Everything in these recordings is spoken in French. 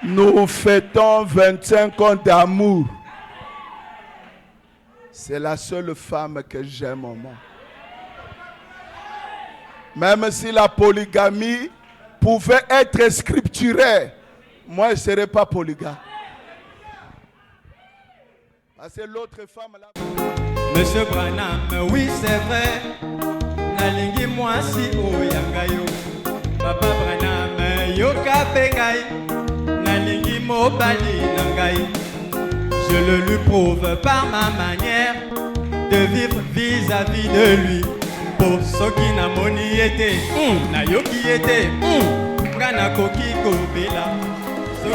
Nous fêtons 25 ans d'amour. C'est la seule femme que j'aime au monde. Même si la polygamie pouvait être scripturée, moi je ne serais pas polygame. Parce que l'autre femme là. Monsieur Branham, oui c'est vrai. Nalingi moi si oyangayo. Papa Branham, yoka pengai. Nalingi mobali nangai. Je le lui prouve par ma manière de vivre vis-à-vis de lui. Pour ceux qui n'a moni été, na yoki été, kana koki kobela. Le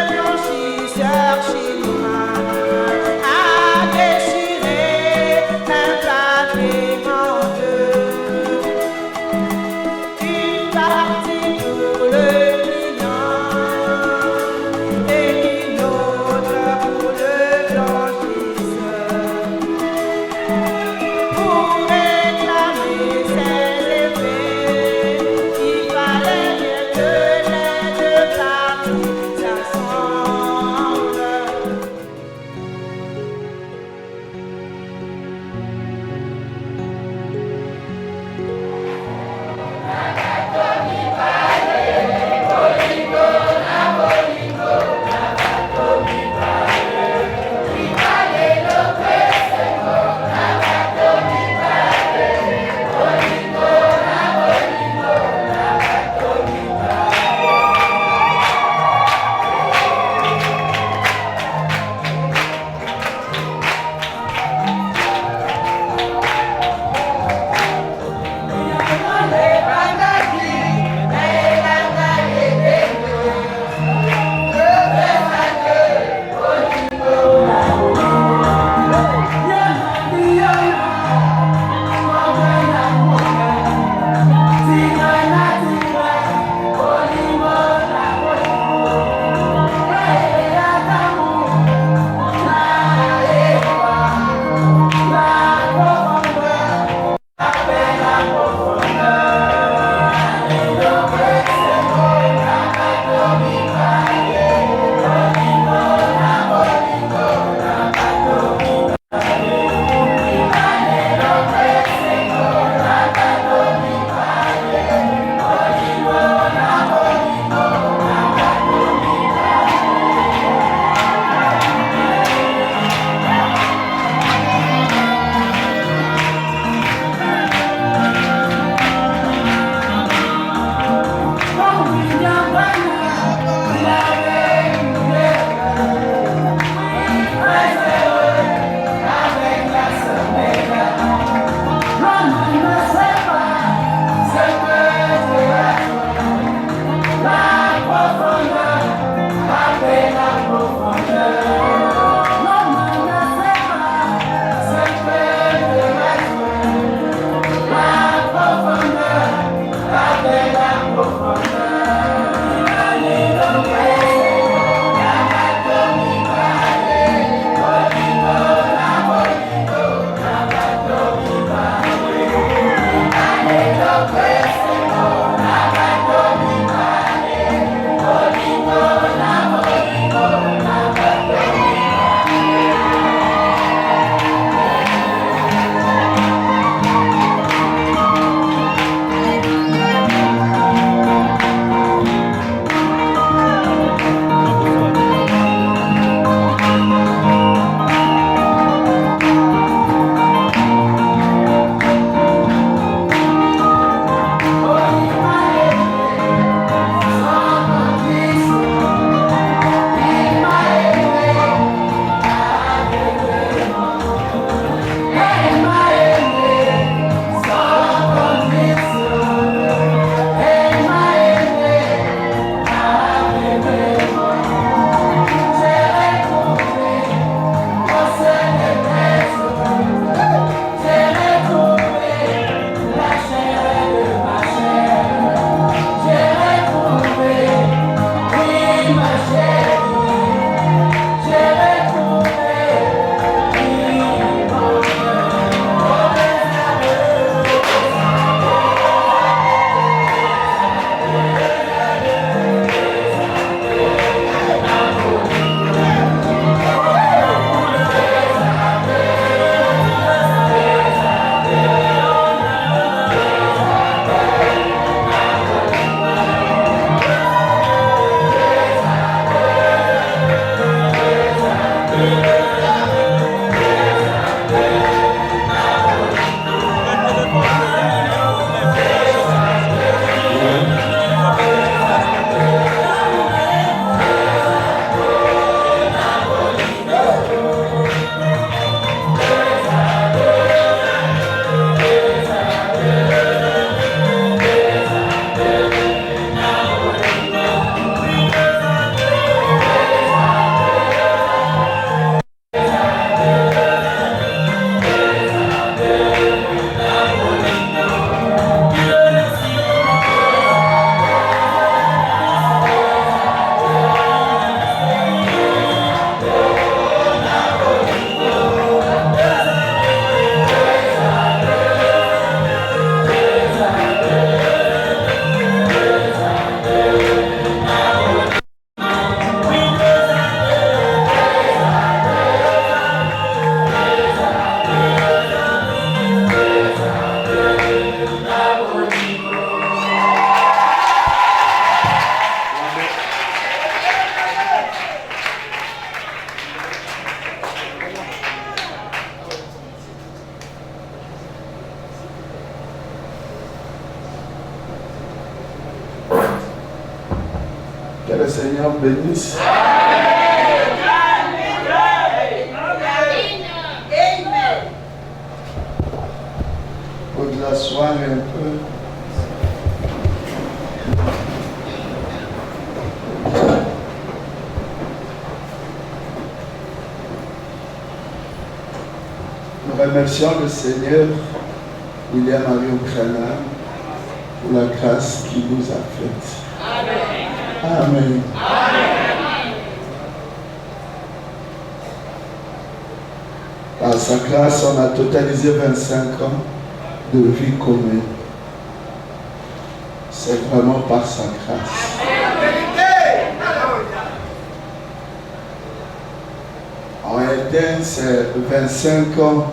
blanchisseur chinois a déchiré un papier en deux. Une partie pour le client et une autre pour le blanchisseur. Pour réclamer ses effets, il fallait bien que les deux parties s'asseyent. Que le Seigneur bénisse. Vous vous asseoir un peu. Nous remercions le Seigneur, William Marion Branham, pour la grâce qu'il nous a faite. Amen. Amen. Par sa grâce, on a totalisé 25 ans de vie commune. C'est vraiment par sa grâce. En Éden, c'est 25 ans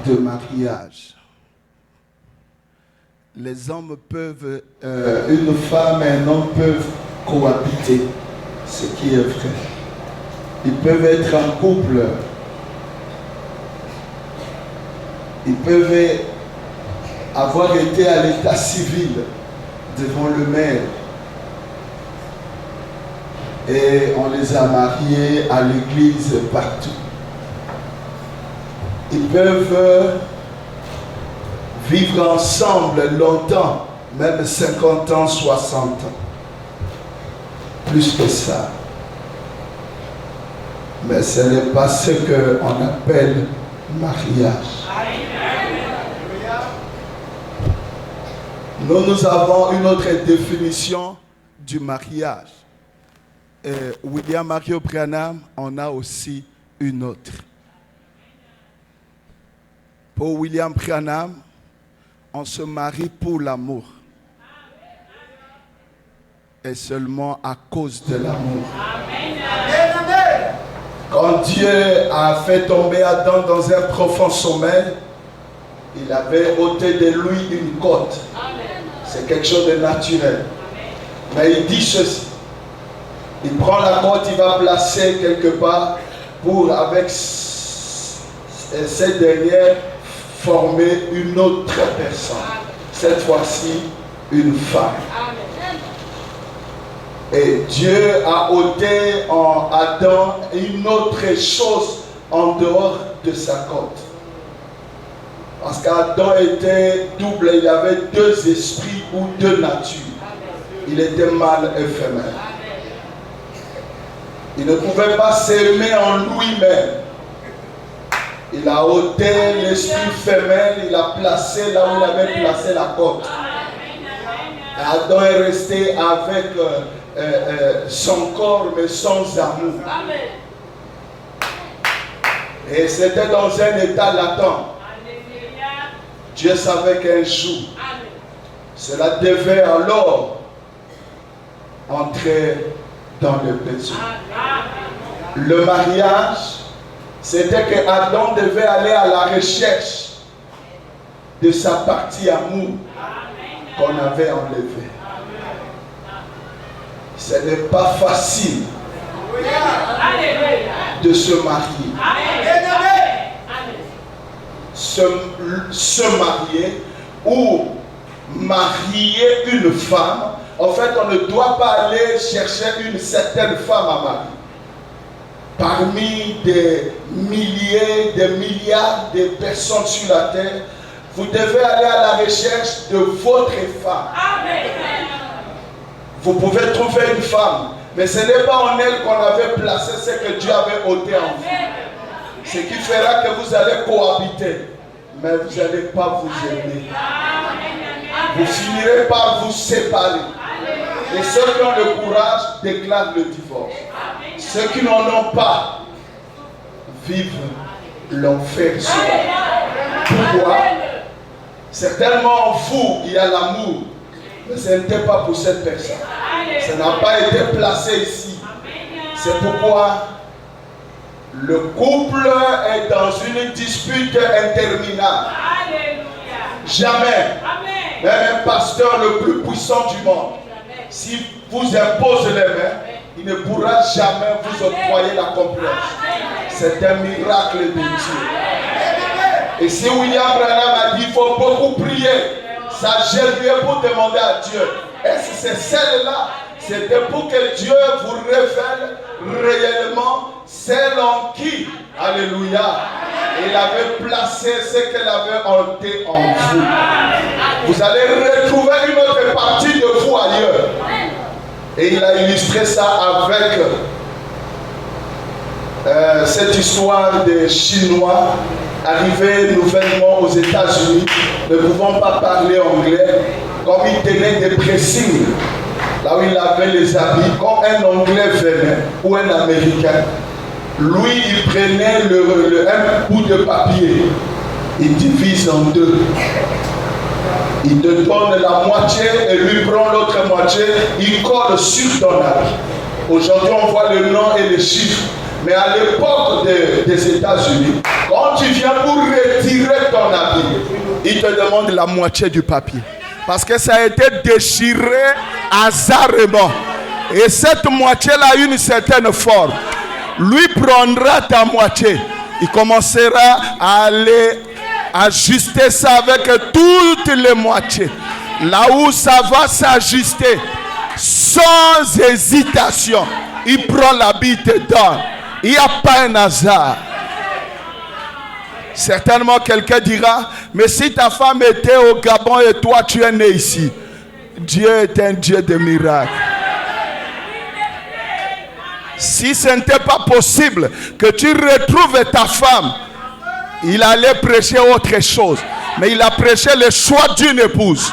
de mariage. Les hommes peuvent, une femme et un homme peuvent cohabiter, ce qui est vrai. Ils peuvent être en couple. Ils peuvent avoir été à l'état civil devant le maire. Et on les a mariés à l'église partout. Ils peuvent vivre ensemble longtemps, même 50 ans, 60 ans. Plus que ça. Mais ce n'est pas ce qu'on appelle mariage. Nous avons une autre définition du mariage. William Marion Branham en a aussi une autre. Pour William Branham, on se marie pour l'amour. Et seulement à cause de l'amour. Quand Dieu a fait tomber Adam dans un profond sommeil, il avait ôté de lui une côte. C'est quelque chose de naturel. Mais il dit ceci. Il prend la côte, il va placer quelque part pour, avec cette dernière, former une autre personne. Cette fois-ci, une femme. Et Dieu a ôté en Adam une autre chose en dehors de sa côte. Parce qu'Adam était double, il avait deux esprits ou deux natures. Il était mâle et femelle. Il ne pouvait pas s'aimer en lui-même. Il a ôté l'esprit femelle, il a placé là où il avait placé la côte. Adam est resté avec son corps, mais sans amour. Et c'était dans un état latent. Dieu savait qu'un jour, cela devait alors entrer dans le péché. Le mariage, c'était que Adam devait aller à la recherche de sa partie amour qu'on avait enlevée. Ce n'est pas facile de se marier. Se marier ou marier une femme. En fait, on ne doit pas aller chercher une certaine femme à marier. Parmi des milliers, des milliards de personnes sur la terre, vous devez aller à la recherche de votre femme. Vous pouvez trouver une femme, mais ce n'est pas en elle qu'on avait placé ce que Dieu avait ôté en vous. Ce qui fera que vous allez cohabiter, mais vous n'allez pas vous aimer. Vous finirez par vous séparer. Et ceux qui ont le courage déclarent le divorce. Ceux qui n'en ont pas vivent l'enfer. Pourquoi? Certainement en vous, il y a l'amour. Mais ce n'était pas pour cette personne. Ça n'a pas été placé ici. C'est pourquoi le couple est dans une dispute interminable. Jamais. Même un pasteur le plus puissant du monde, s'il vous impose les mains, il ne pourra jamais vous octroyer la compréhension. C'est un miracle de Dieu. Et si William Branham a dit qu'il faut beaucoup prier, ça gêne pour demander à Dieu, est-ce que c'est celle-là. C'était pour que Dieu vous révèle réellement celle en qui, alléluia, il avait placé ce qu'elle avait ôté en vous. Vous allez retrouver une autre partie de vous ailleurs. Et il a illustré ça avec cette histoire des Chinois arrivés nouvellement aux États-Unis, ne pouvant pas parler anglais, comme ils tenaient des pressings, là où il avait les habits, quand un Anglais venait ou un Américain, lui il prenait un bout de papier, il divise en deux. Il te donne la moitié et lui prend l'autre moitié, il colle sur ton habit. Aujourd'hui on voit le nom et les chiffres. Mais à l'époque des États-Unis, quand tu viens pour retirer ton habit, il te demande la moitié du papier. Parce que ça a été déchiré hasardement. Et cette moitié-là a une certaine forme. Lui prendra ta moitié. Il commencera à aller ajuster ça avec toutes les moitiés. Là où ça va s'ajuster, sans hésitation, il prend l'habit et te donne. Il n'y a pas un hasard. Certainement quelqu'un dira, mais si ta femme était au Gabon et toi tu es né ici, Dieu est un Dieu de miracles. Si ce n'était pas possible que tu retrouves ta femme, il allait prêcher autre chose. Mais il a prêché le choix d'une épouse.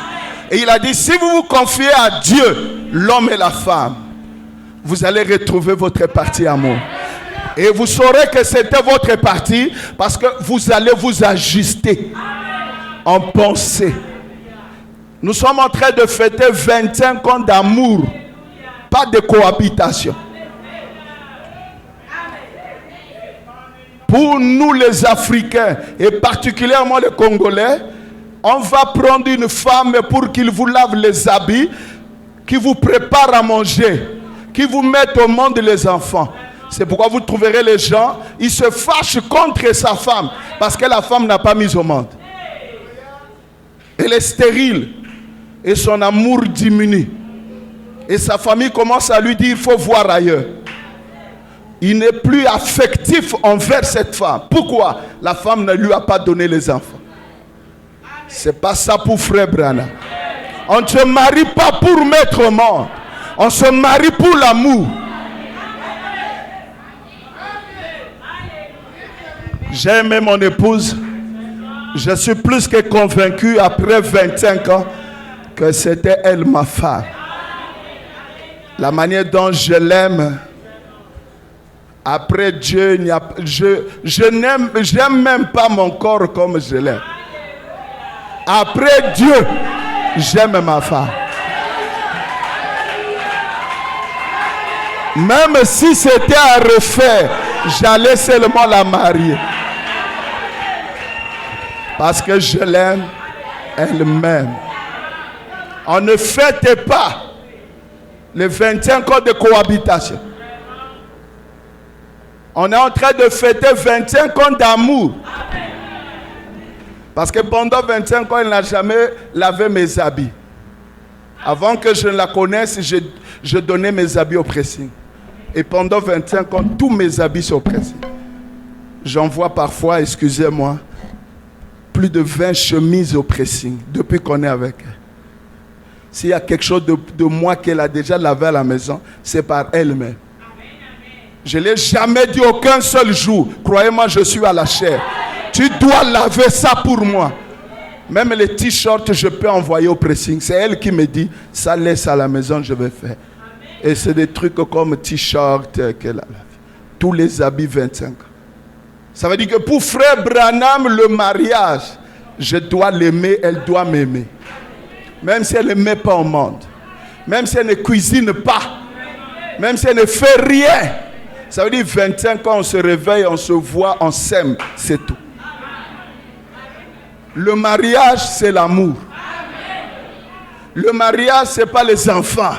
Et il a dit, si vous vous confiez à Dieu, l'homme et la femme, vous allez retrouver votre partie amour. Et vous saurez que c'était votre partie parce que vous allez vous ajuster en pensée. Nous sommes en train de fêter 25 ans d'amour, pas de cohabitation. Pour nous les Africains et particulièrement les Congolais, on va prendre une femme pour qu'il vous lave les habits, qui vous prépare à manger, qui vous mette au monde les enfants. C'est pourquoi vous trouverez les gens, ils se fâchent contre sa femme parce que la femme n'a pas mis au monde. Elle est stérile et son amour diminue. Et sa famille commence à lui dire, il faut voir ailleurs. Il n'est plus affectif envers cette femme. Pourquoi? La femme ne lui a pas donné les enfants. C'est pas ça pour frère Branham. On ne se marie pas pour mettre au monde. On se marie pour l'amour. J'ai aimé mon épouse. Je suis plus que convaincu après 25 ans que c'était elle ma femme. La manière dont je l'aime. Après Dieu, j'aime même pas mon corps comme je l'aime. Après Dieu, j'aime ma femme. Même si c'était à refaire, j'allais seulement la marier. Parce que je l'aime, elle m'aime. On ne fête pas les 25 ans de cohabitation. On est en train de fêter 25 ans d'amour. Parce que pendant 25 ans, elle n'a jamais lavé mes habits. Avant que je ne la connaisse, je donnais mes habits au pressing. Et pendant 25 ans, tous mes habits sont au pressing. J'en vois parfois, excusez-moi, plus de 20 chemises au pressing depuis qu'on est avec elle. S'il y a quelque chose de moi qu'elle a déjà lavé à la maison, c'est par elle-même. Je ne l'ai jamais dit aucun seul jour. Croyez-moi, je suis à la chair. Tu dois laver ça pour moi. Même les t-shirts, je peux envoyer au pressing. C'est elle qui me dit, ça laisse à la maison, je vais faire. Et c'est des trucs comme t-shirt qu'elle a lavé. Tous les habits 25 ans. Ça veut dire que pour frère Branham, le mariage, je dois l'aimer, elle doit m'aimer. Même si elle ne met pas au monde. Même si elle ne cuisine pas. Même si elle ne fait rien. Ça veut dire 25 ans, on se réveille, on se voit, on s'aime, c'est tout. Le mariage, c'est l'amour. Le mariage, ce n'est pas les enfants.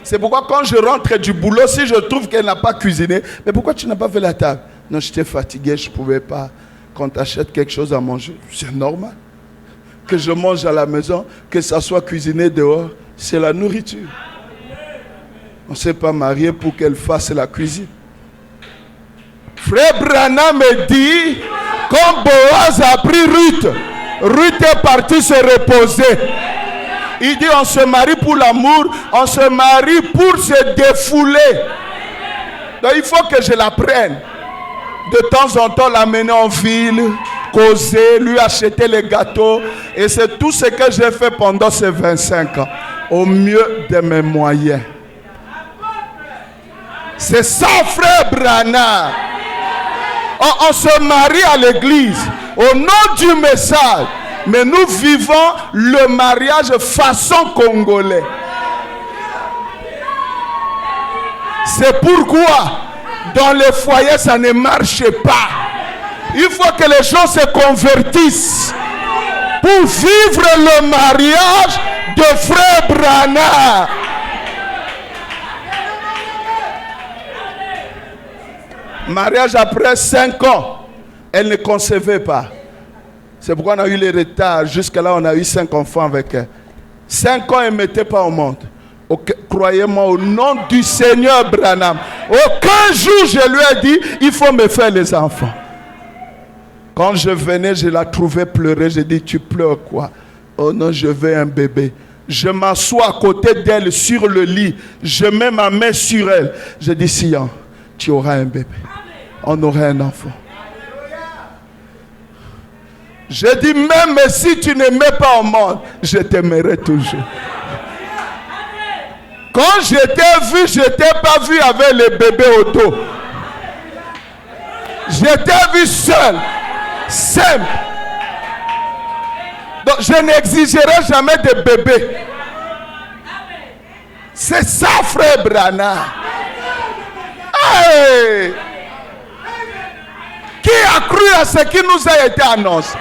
C'est pourquoi quand je rentre du boulot, si je trouve qu'elle n'a pas cuisiné, mais pourquoi tu n'as pas fait la table? Non, j'étais fatigué, je ne pouvais pas. Quand tu achètes quelque chose à manger, c'est normal. Que je mange à la maison, que ça soit cuisiné dehors, C'est la nourriture. On ne s'est pas marié pour qu'elle fasse la cuisine. Frère Branham me dit, quand Boaz a pris Ruth, Ruth est partie se reposer. Il dit, on se marie pour l'amour, on se marie pour se défouler. Donc il faut que je la prenne. De temps en temps, l'amener en ville, causer, lui acheter les gâteaux. Et c'est tout ce que j'ai fait pendant ces 25 ans, au mieux de mes moyens. C'est ça, frère Branham. On se marie à l'église au nom du message, mais nous vivons le mariage façon congolais. C'est pourquoi dans les foyers ça ne marche pas. Il faut que les gens se convertissent pour vivre le mariage de frère Branham. Mariage après 5 ans, elle ne concevait pas. C'est pourquoi on a eu les retards. Jusqu'à là, on a eu 5 enfants avec elle. 5 ans, elle ne mettait pas au monde. Okay, croyez-moi, au nom du Seigneur Branham, aucun jour je lui ai dit, il faut me faire les enfants. Quand je venais, je la trouvais pleurer. J'ai dit, tu pleures quoi? Oh non, je veux un bébé. Je m'assois à côté d'elle sur le lit. Je mets ma main sur elle. Je dis, Sion, tu auras un bébé. On aura un enfant. Je dis, même si tu ne mets pas au monde, je t'aimerai toujours. Quand je t'ai vu, je ne t'ai pas vu avec les bébés au dos. Je t'ai vu seul, simple. Donc je n'exigerai jamais de bébé. C'est ça, frère Branham. Hey! Qui a cru à ce qui nous a été annoncé?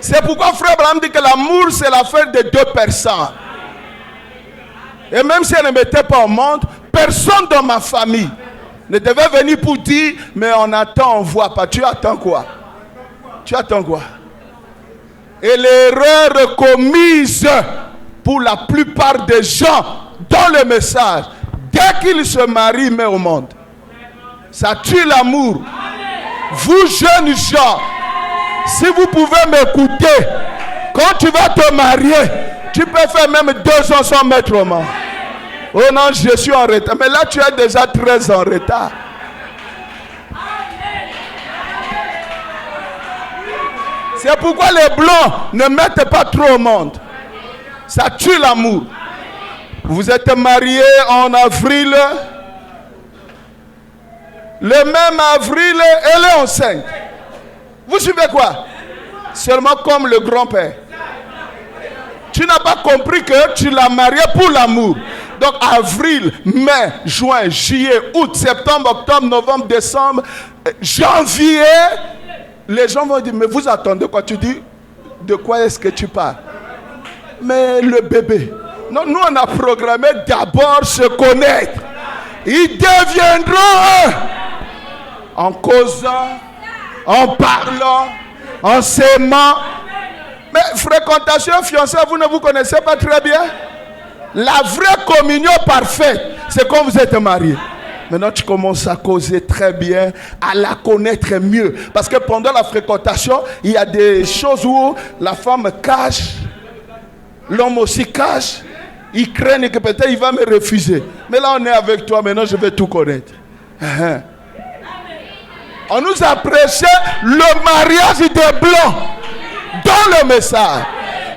C'est pourquoi frère Branham dit que l'amour c'est l'affaire de 2 personnes. Et même si elle ne mettait pas au monde, personne dans ma famille ne devait venir pour dire, mais on attend, on ne voit pas. Tu attends quoi? Tu attends quoi? Et l'erreur commise pour la plupart des gens dans le message, dès qu'ils se marient, ils mettent au monde. Ça tue l'amour. Vous jeunes gens, si vous pouvez m'écouter, quand tu vas te marier, tu peux faire même 2 ans sans mettre au monde. Oh non, je suis en retard. Mais là, tu es déjà très en retard. C'est pourquoi les blancs ne mettent pas trop au monde. Ça tue l'amour. Vous êtes mariés en avril. Le même avril, elle est enceinte. Vous suivez quoi? Seulement comme le grand-père. Tu n'as pas compris que tu l'as marié pour l'amour. Donc avril, mai, juin, juillet, août, septembre, octobre, novembre, décembre, janvier, les gens vont dire, mais vous attendez quoi? Tu dis, de quoi est-ce que tu parles? Mais le bébé. Non, nous on a programmé d'abord se connaître. Ils deviendront en causant, en parlant, en s'aimant. Mais fréquentation, fiancée, vous ne vous connaissez pas très bien? La vraie communion parfaite, c'est quand vous êtes mariés. Maintenant, tu commences à causer très bien, à la connaître mieux. Parce que pendant la fréquentation, il y a des choses où la femme cache, l'homme aussi cache. Ils craignent que peut-être il va me refuser. Mais là, on est avec toi, maintenant je vais tout connaître. On nous a prêché le mariage des blancs dans le message.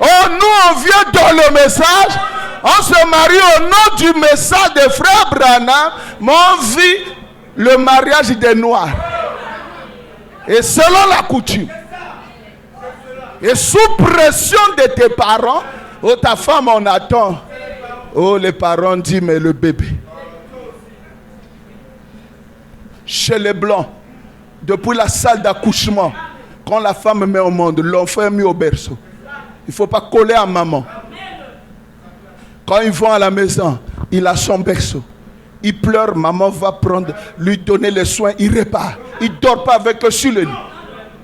Oh, nous, on vient dans le message. On se marie au nom du message de frère Branham, mais on vit le mariage des noirs. Et selon la coutume. Et sous pression de tes parents, oh ta femme on attend. Oh les parents disent mais le bébé. Chez les blancs, depuis la salle d'accouchement, quand la femme met au monde, l'enfant est mis au berceau. Il ne faut pas coller à maman. Quand ils vont à la maison, il a son berceau. Il pleure, maman va prendre, lui donner les soins, il repart. Il ne dort pas avec eux sur le lit.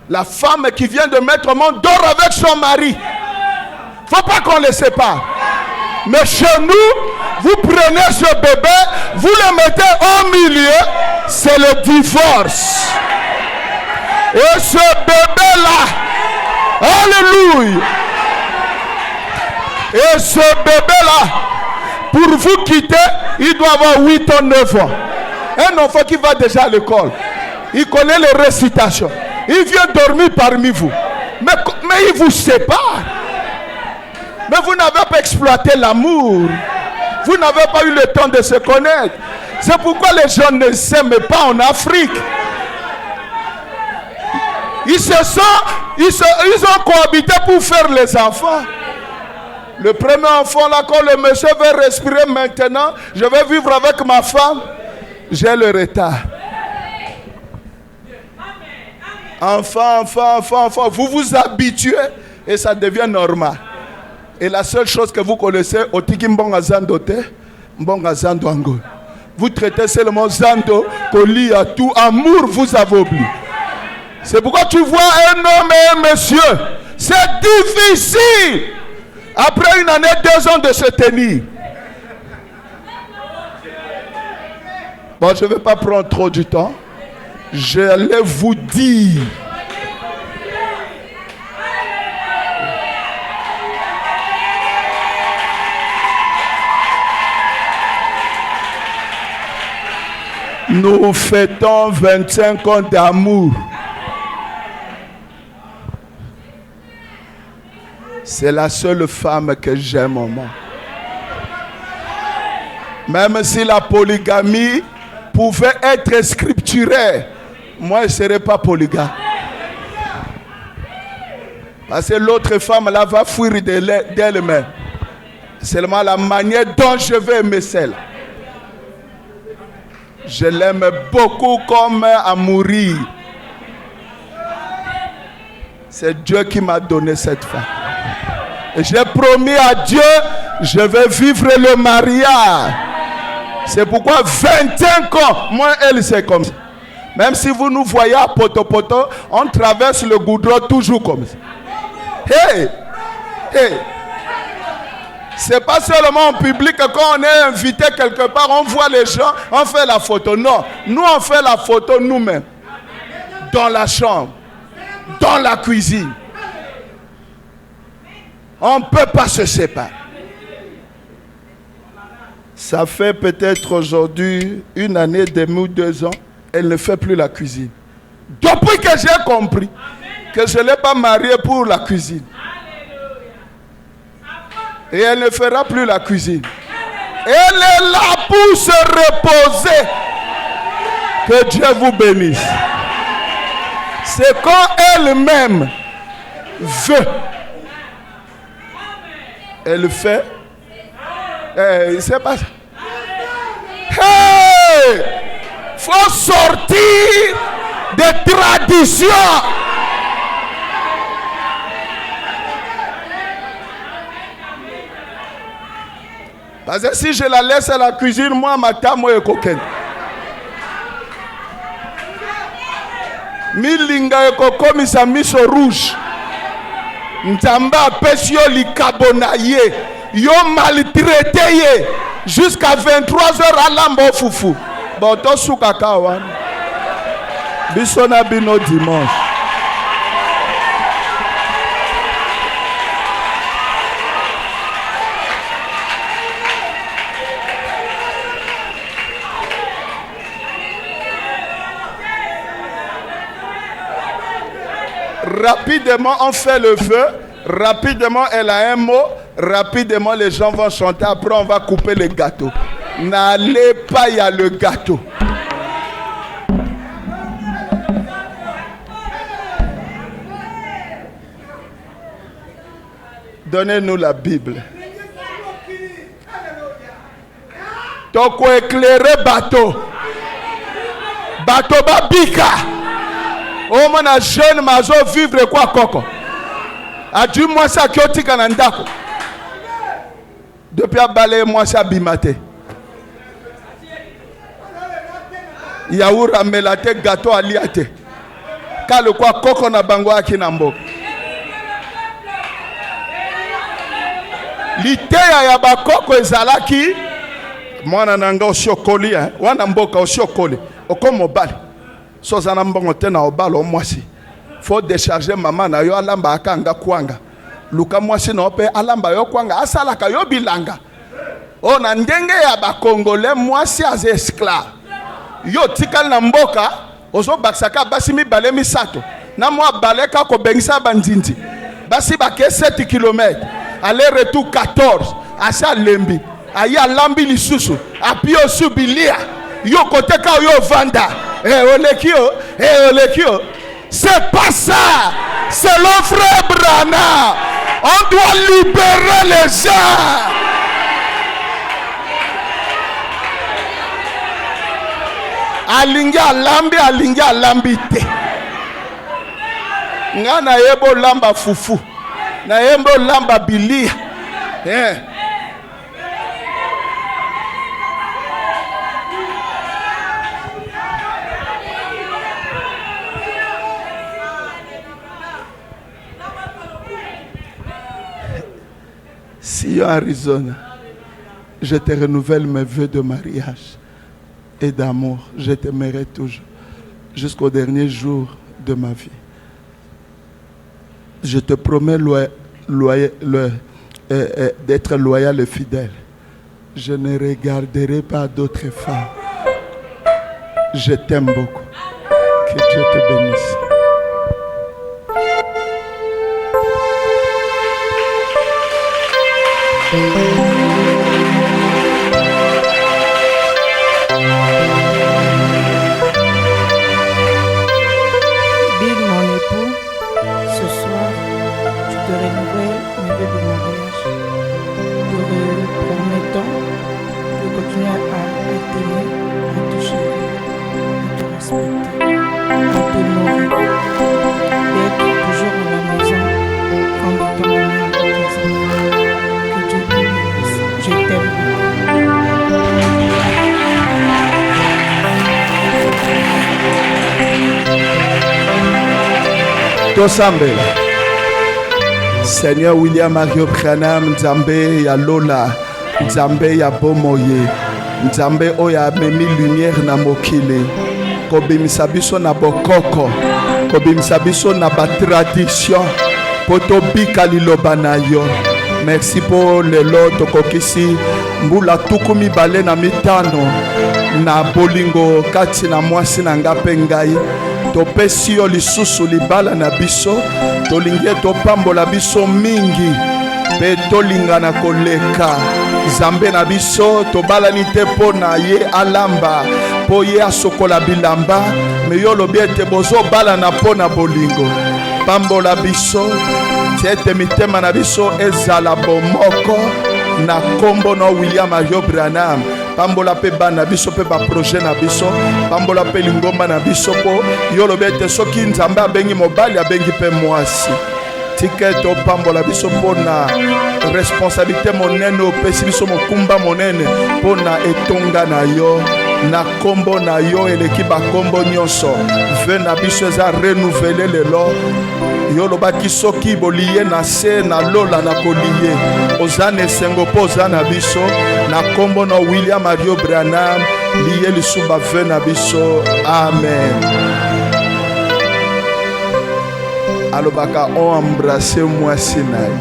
La femme qui vient de mettre au monde dort avec son mari. Faut pas qu'on les sépare. Mais chez nous, vous prenez ce bébé, vous le mettez au milieu, c'est le divorce. Et ce bébé-là, alléluia. Et ce bébé-là, pour vous quitter, il doit avoir 8 ou 9 ans. Un enfant qui va déjà à l'école, il connaît les récitations. Il vient dormir parmi vous. Mais il vous sépare. Mais vous n'avez pas exploité l'amour. Vous n'avez pas eu le temps de se connaître. C'est pourquoi les gens ne s'aiment pas en Afrique. Ils ont cohabité pour faire les enfants. Le premier enfant là, quand le monsieur veut respirer maintenant, je vais vivre avec ma femme, j'ai le retard. Enfant, vous vous habituez et ça devient normal. Et la seule chose que vous connaissez, vous traitez seulement Zando, Koli à tout amour, vous avez oublié. C'est pourquoi tu vois un homme et un monsieur, c'est difficile. Après une année, 2 ans de se tenir. Bon, je ne vais pas prendre trop du temps. Je vais vous dire. Nous fêtons 25 ans d'amour. C'est la seule femme que j'aime au monde. Même si la polygamie pouvait être scripturée, moi je ne serais pas polygame. Parce que l'autre femme là va fuir d'elle-même. Seulement la manière dont je vais aimer celle. Je l'aime beaucoup comme à mourir. C'est Dieu qui m'a donné cette femme. J'ai promis à Dieu, je vais vivre le mariage. C'est pourquoi 25 ans, moi elle c'est comme ça. Même si vous nous voyez à poto, on traverse le goudron toujours comme ça. Hey! C'est pas seulement en public, quand on est invité quelque part, on voit les gens, on fait la photo. Non, nous on fait la photo nous-mêmes. Dans la chambre, dans la cuisine. On ne peut pas se séparer. Ça fait peut-être aujourd'hui 1 année et demie ou 2 ans, elle ne fait plus la cuisine. Depuis que j'ai compris que je ne l'ai pas mariée pour la cuisine. Et elle ne fera plus la cuisine. Elle est là pour se reposer. Que Dieu vous bénisse. C'est quand elle-même veut. Elle fait. C'est pas ça. Hey! Faut sortir des traditions. Parce que si je la laisse à la cuisine, moi, ma tamo est coquine. Milinga et koko misa miso rouge. Nzamba pesio li kabonaye. Yo maltraité jusqu'à 23h à l'ambo foufou. Bon, to souka kawan. Bisona bino dimanche. Rapidement, on fait le feu. Rapidement, elle a un mot. Rapidement, les gens vont chanter. Après, on va couper le gâteau. N'allez pas, il y a le gâteau. Donnez-nous la Bible. Donc, éclairer bateau. Bateau babika. Oh, mon jeune mazo vivre quoi, coco? A-tu moi ça qui est kanandako? Depuis à balayer moi ça bimate. Yaoura melate gâteau aliate. Car le quoi coco na bango aki nambo. liteya ya bakoko ezalaki mwana nanga osiokoli wana mboka osiokoli oko mobali soza na mbongo te na obala omwasi faut décharger mama na yo alamba akanga kwanga luka mwasi na ope alamba yo kwanga asalaka yo bilanga o na ndenge ya bakongole mwasi az esclave yo tikali na mboka ozo bakisaka basi mibale misato na mwa baleka kobengisa bandindi basi bake 7 km aller retour 14 asa lembi aya lambi lisusu apio subilia yo koteka yo vanda olekio c'est pas ça, c'est le frère Branham. On doit libérer les gens. Alingi alambi te. Nga na yebo lamba fufu. Na yebo lamba bilia. Si Arizona, je te renouvelle mes vœux de mariage et d'amour. Je t'aimerai toujours jusqu'au dernier jour de ma vie. Je te promets d'être loyal et fidèle. Je ne regarderai pas d'autres femmes. Je t'aime beaucoup. Que Dieu te bénisse. Bill, mon époux, ce soir, je te renouvelle mes vœux de mariage. Te promettons de continuer à t'aimer, à te chérir, à te respecter, à t'honorer, d'être toujours à la maison quand le temps est que Dieu te bénisse. Je t'aime Tosambela. Seigneur William Mario Branham, Nzambe ya Lola, Nzambe ya Bomoye, Nzambe oya memi lumière na mokili, kobimisa biso na bokoko, kobimisa biso na ba tradition, poto bika liloba na yo. Merci pour lelo tokokisi mbula tuku mibale na mitano na bolingo kati na mwasi na ngape ngai. Topesi yo lisusu libala na biso, tolingi topambola biso mingi, pe tolingana koleka. Zambe na biso tobalani te po na ye alamba, po ye asokola bilamba, me yo lobi ete bozo bala na po na bolingo. Pambola biso, tiete mitema na biso ezala bomoko, na kombo no William Mario Branham. Pambola pe bana biso pe ba projet na biso, pambola pe lingomba na biso po yolo bete soki nzambe abengi mobali abengi pe mwasi. Tiketo pambola biso po na responsabilité monene opesi biso mokumba monene po na etonga na yo, na kombo na yo eleki ba kombo nyonso. Ve na biso za renouveler lelo. Yolo baki soki boliye na se na lola na koliye. Ozane sengo po ozana biso na kombo na William Mario Branham liye lisuba ve na biso. Amen. Alobaka on embrasser moi Sinaï.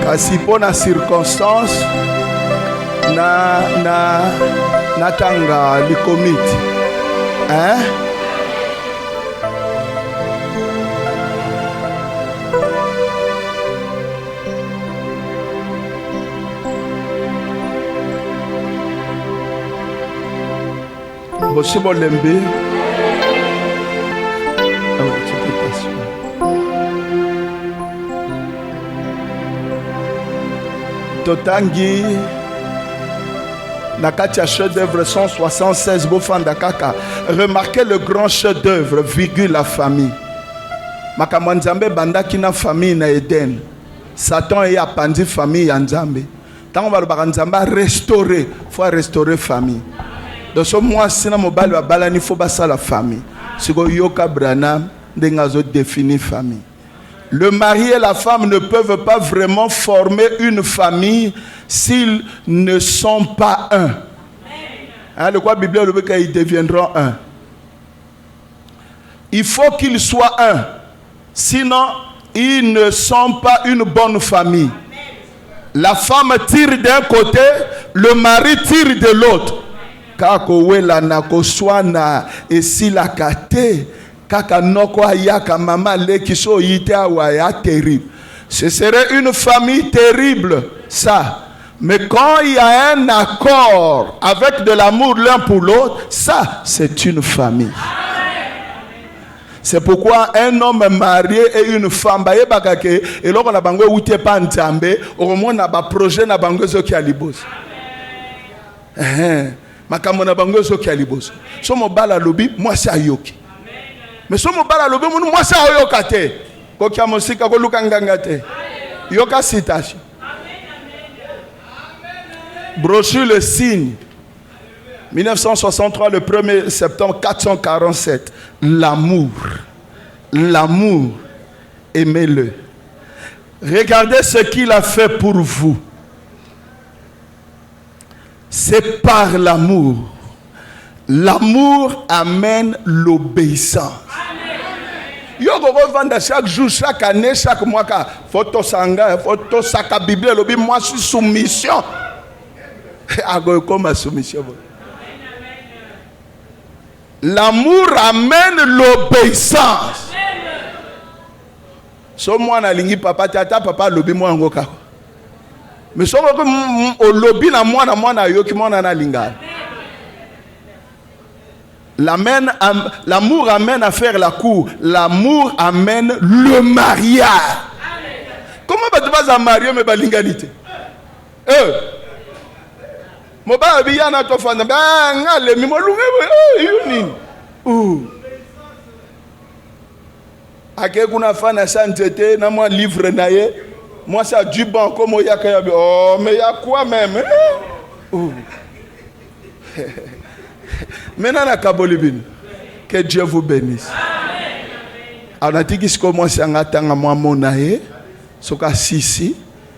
Kasi po na circonstance na tanga likomiti bosi bolembi totangi na kati ya chef d'œuvre 176 bofanda kaka. Remarquez le grand chef d'œuvre virgule la famille. Makambo nzambe bandaki na famille na Eden. Satan est appandi famille en Nzambe. Tant on va le restaurer, il faut restaurer famille. Donc ce mois si na mobile va balani faut basa la famille. C'est que yoka Branham dengazo définir famille. Le mari et la femme ne peuvent pas vraiment former une famille s'ils ne sont pas un. Hein, de quoi la Bible dit qu'ils deviendront un. Il faut qu'ils soient un. Sinon, ils ne sont pas une bonne famille. La femme tire d'un côté, le mari tire de l'autre. Kakowela na koswana esila kate kaka noko ayaka mama leki so yite awaya terrible. Ce serait une famille terrible ça. Mais quand il y a un accord avec de l'amour l'un pour l'autre, ça c'est une famille. C'est pourquoi un homme marié et une femme ba yebaka ke eloko na bango utie pa nzambe okomona ba projet na bango zo ki alibos. Makambo na bango zo ki alibos. So mobala lobi mwasi ayoki. Mais so mobala lobi mwasi ayoka te. Ko kya mosika ko luka nganga te. Yoka citation. Brochure le signe. 1963, le 1er septembre 447. L'amour. L'amour. Aimez-le. Regardez ce qu'il a fait pour vous. C'est par l'amour. L'amour amène l'obéissance. Yo go vendre chaque jour, chaque année, chaque mois, photo sanga, photo saka Bible, lobi moi suis soumission. Ago comme soumission. L'amour amène l'obéissance. So moi na lingi papa tata papa lobi moi ngoka. Mais so ko o lobi na moi na yo ki moi na linga. L'amour amène à faire la cour. L'amour amène le mariage. Comment tu vas à marier mais balinganité? Mo ba biya na to fanda ba ngale mi mo lunge yuni. Ake kuna fana santete na moi livre na ye. Moi ça du bon comme yaka ya oh mais ya quoi même? Maintenant, que Dieu vous bénisse. On a dit qu'il commence à attendre moi mon aïe, ce qui sisi,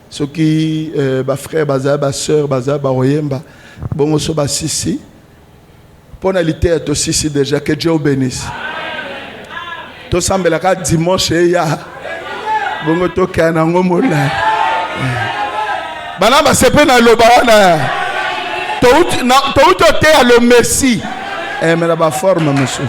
ce qui frère baza, ba sœur baza, ba oyemba, bon so ba sisi. Pour la littérature sisi déjà que Dieu vous bénisse. Tout semble la dimanche ya. Bon to kana ngomola. Bana ba sepe na lobawana. Tout à le Messie. Mais la forme, monsieur.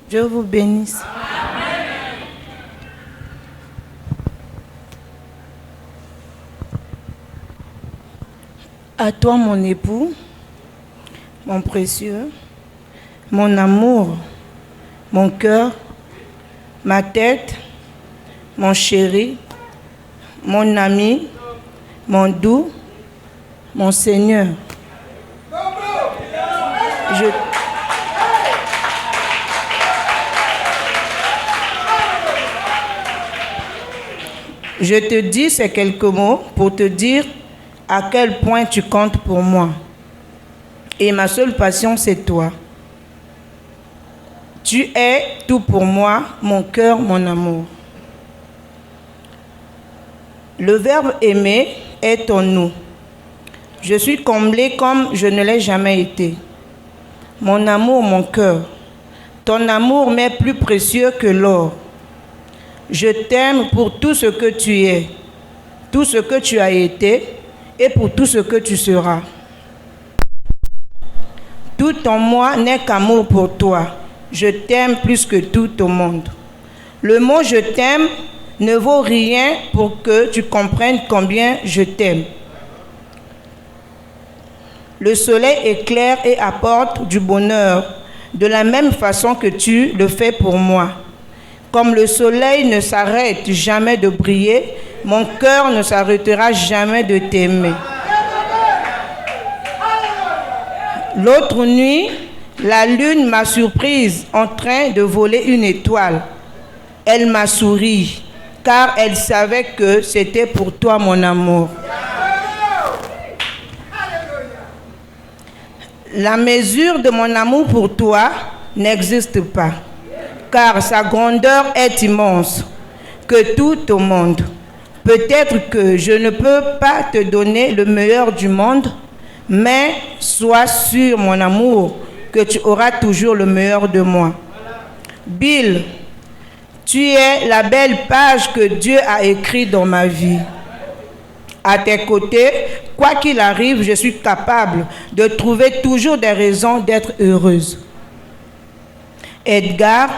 Dieu vous bénisse. À toi, mon époux, mon précieux, mon amour, mon cœur, ma tête, mon chéri, mon ami, mon doux, mon Seigneur. Je te dis ces quelques mots pour te dire à quel point tu comptes pour moi. Et ma seule passion, c'est toi. Tu es tout pour moi, mon cœur, mon amour. Le verbe aimer est en nous. Je suis comblée comme je ne l'ai jamais été. Mon amour, mon cœur, ton amour m'est plus précieux que l'or. Je t'aime pour tout ce que tu es, tout ce que tu as été, et pour tout ce que tu seras. Tout en moi n'est qu'amour pour toi. Je t'aime plus que tout au monde. Le mot « je t'aime » ne vaut rien pour que tu comprennes combien je t'aime. Le soleil éclaire et apporte du bonheur, de la même façon que tu le fais pour moi. Comme le soleil ne s'arrête jamais de briller, mon cœur ne s'arrêtera jamais de t'aimer. L'autre nuit, la lune m'a surprise en train de voler une étoile. Elle m'a souri, car elle savait que c'était pour toi, mon amour. La mesure de mon amour pour toi n'existe pas, car sa grandeur est immense, que tout au monde. Peut-être que je ne peux pas te donner le meilleur du monde, mais sois sûr, mon amour, que tu auras toujours le meilleur de moi. Bill, tu es la belle page que Dieu a écrite dans ma vie. À tes côtés, quoi qu'il arrive, je suis capable de trouver toujours des raisons d'être heureuse. Edgar,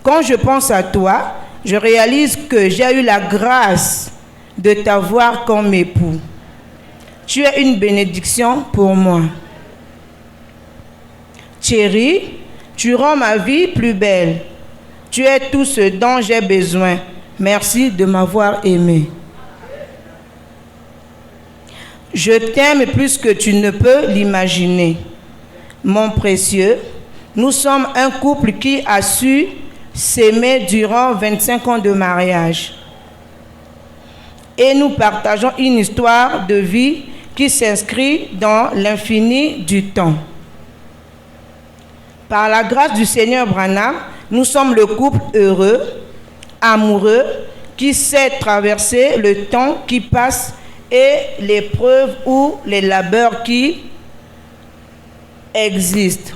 quand je pense à toi, je réalise que j'ai eu la grâce de t'avoir comme époux. Tu es une bénédiction pour moi. Thierry, tu rends ma vie plus belle. Tu es tout ce dont j'ai besoin. Merci de m'avoir aimé. Je t'aime plus que tu ne peux l'imaginer. Mon précieux, nous sommes un couple qui a su s'aimer durant 25 ans de mariage. Et nous partageons une histoire de vie qui s'inscrit dans l'infini du temps. Par la grâce du Seigneur Branham, nous sommes le couple heureux, amoureux, qui sait traverser le temps qui passe et l'épreuve ou les labeurs qui existent.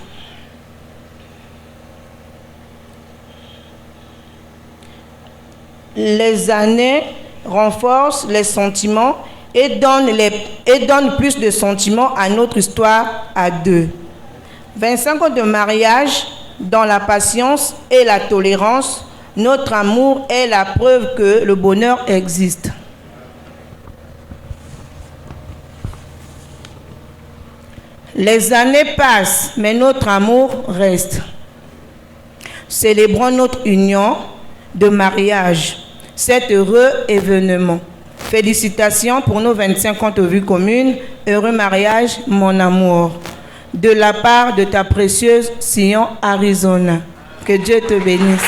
Les années renforcent les sentiments et donnent plus de sentiments à notre histoire à deux. 25 ans de mariage, dans la patience et la tolérance, notre amour est la preuve que le bonheur existe. Les années passent, mais notre amour reste. Célébrons notre union de mariage, cet heureux événement. Félicitations pour nos 25 ans de vie commune. Heureux mariage, mon amour. De la part de ta précieuse Sion, Arizona. Que Dieu te bénisse.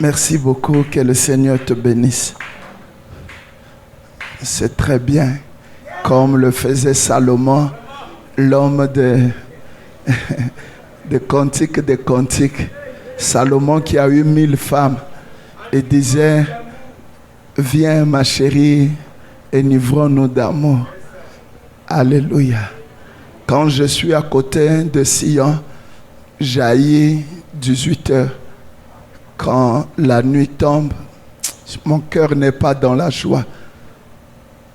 Merci beaucoup, que le Seigneur te bénisse. C'est très bien, comme le faisait Salomon, l'homme de Cantiques. Salomon qui a eu 1000 femmes et disait, viens ma chérie, enivrons-nous d'amour. Alléluia. Quand je suis à côté de Sion, jaillit 18 heures. Quand la nuit tombe, mon cœur n'est pas dans la joie.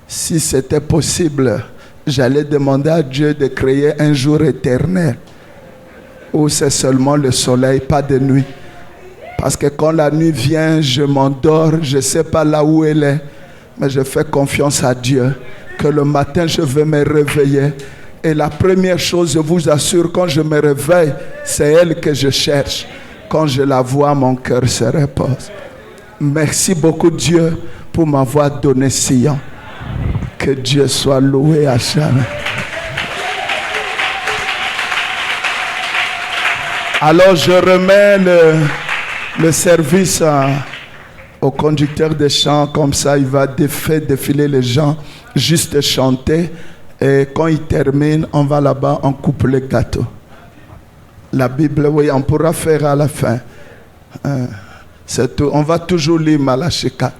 Si c'était possible, j'allais demander à Dieu de créer un jour éternel où c'est seulement le soleil, pas de nuit. Parce que quand la nuit vient, je m'endors, je ne sais pas là où elle est, mais je fais confiance à Dieu que le matin, je vais me réveiller. Et la première chose, je vous assure, quand je me réveille, c'est elle que je cherche. Quand je la vois, mon cœur se repose. Merci beaucoup Dieu pour m'avoir donné Sion. Que Dieu soit loué à jamais. Alors je remets le service au conducteur de chant, comme ça il va défiler les gens, juste chanter. Et quand il termine, on va là-bas, on coupe le gâteau. La Bible, oui, on pourra faire à la fin. C'est tout. On va toujours lire Malachika.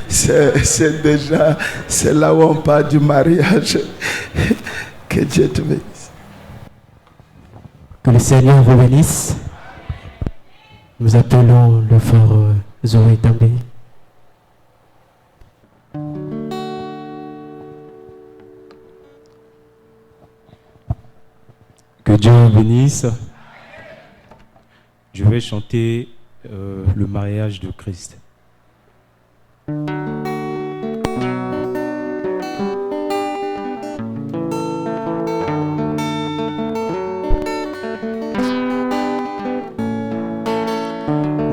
C'est déjà, c'est là où on parle du mariage. Que Dieu te bénisse. Que le Seigneur vous bénisse. Nous appelons le frère Zoé També. Que Dieu vous bénisse. Je vais chanter le mariage de Christ.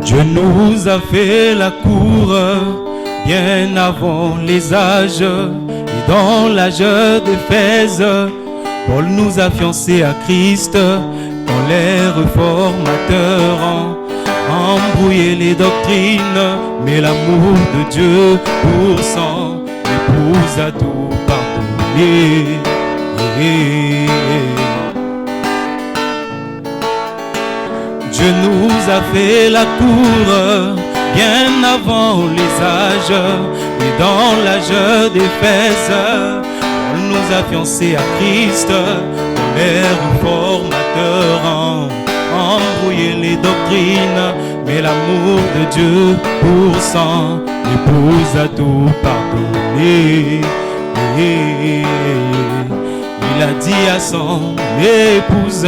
Dieu nous a fait la cour bien avant les âges, et dans l'âge d'Éphèse, Paul nous a fiancés à Christ, quand les réformateurs ont embrouillé les doctrines, mais l'amour de Dieu pour son épouse a tout pardonné. Dieu nous a fait la cour bien avant les âges, et dans l'âge d'Éphèse, on nous a fiancés à Christ, les réformateurs ont embrouillé les doctrines, mais l'amour de Dieu pour son épouse a tout pardonné. Il a dit à son épouse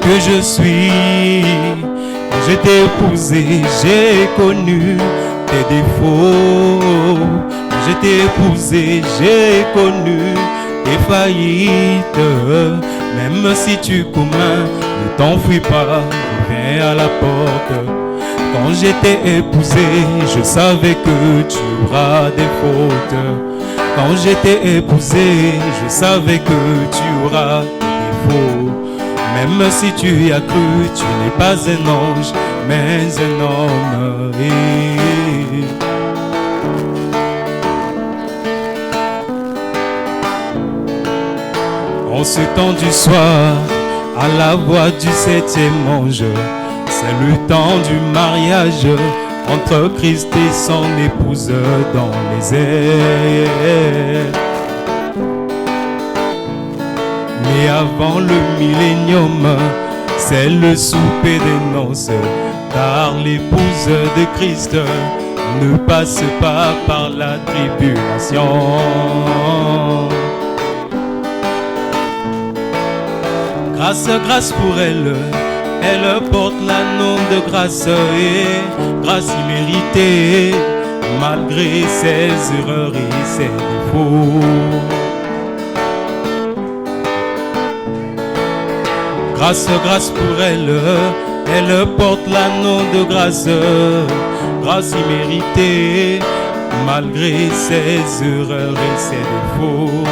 que je suis. Quand je t'ai épousé, j'ai connu tes défauts. Quand je t'ai épousé, j'ai connu tes faillites. Même si tu commets, ne t'enfuis pas, reviens à la porte. Quand je t'ai épousé, je savais que tu auras des fautes. Quand je t'ai épousé, je savais que tu auras des défauts. Même si tu y as cru, tu n'es pas un ange, mais un homme. En ce temps du soir, à la voix du septième ange, c'est le temps du mariage entre Christ et son épouse dans les airs. Mais avant le millénium, c'est le souper des noces, car l'épouse de Christ ne passe pas par la tribulation. Grâce, grâce pour elle, elle porte l'anneau de grâce et grâce imméritée, malgré ses erreurs et ses défauts. Grâce, grâce pour elle, elle porte l'anneau de grâce, grâce imméritée, malgré ses erreurs et ses défauts.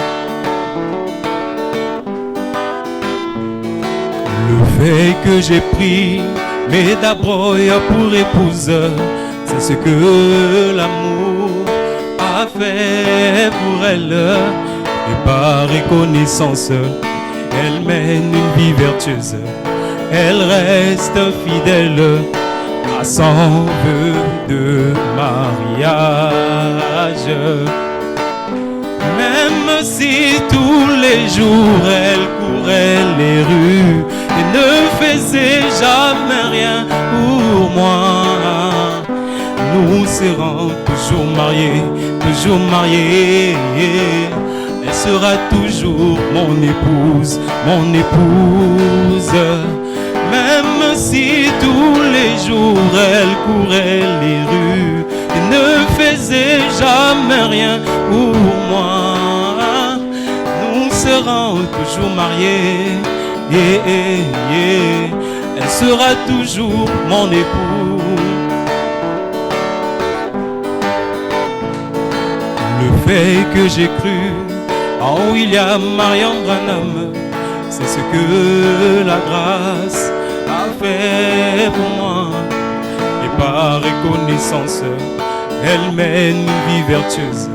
Le fait que j'ai pris mes d'abroïa pour épouse, c'est ce que l'amour a fait pour elle, et par reconnaissance, elle mène une vie vertueuse, elle reste fidèle à son vœu de mariage. Même si tous les jours elle courait les rues et ne faisait jamais rien pour moi, nous serons toujours mariés, toujours mariés. Elle sera toujours mon épouse, mon épouse. Même si tous les jours elle courait les rues et ne faisait jamais rien pour moi, nous serons toujours mariés. Elle sera toujours mon époux. Le fait que j'ai cru en William Marion Branham, c'est ce que la grâce a fait pour moi. Et par reconnaissance, elle mène une vie vertueuse,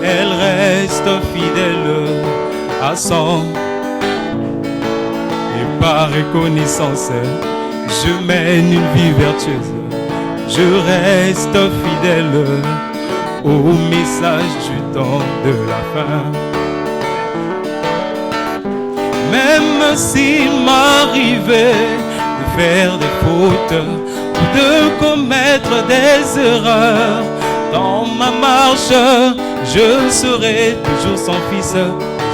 elle reste fidèle à son. Et par reconnaissance, je mène une vie vertueuse, je reste fidèle au message du temps de la fin. Même s'il m'arrivait de faire des fautes ou de commettre des erreurs dans ma marche, je serai toujours son fils,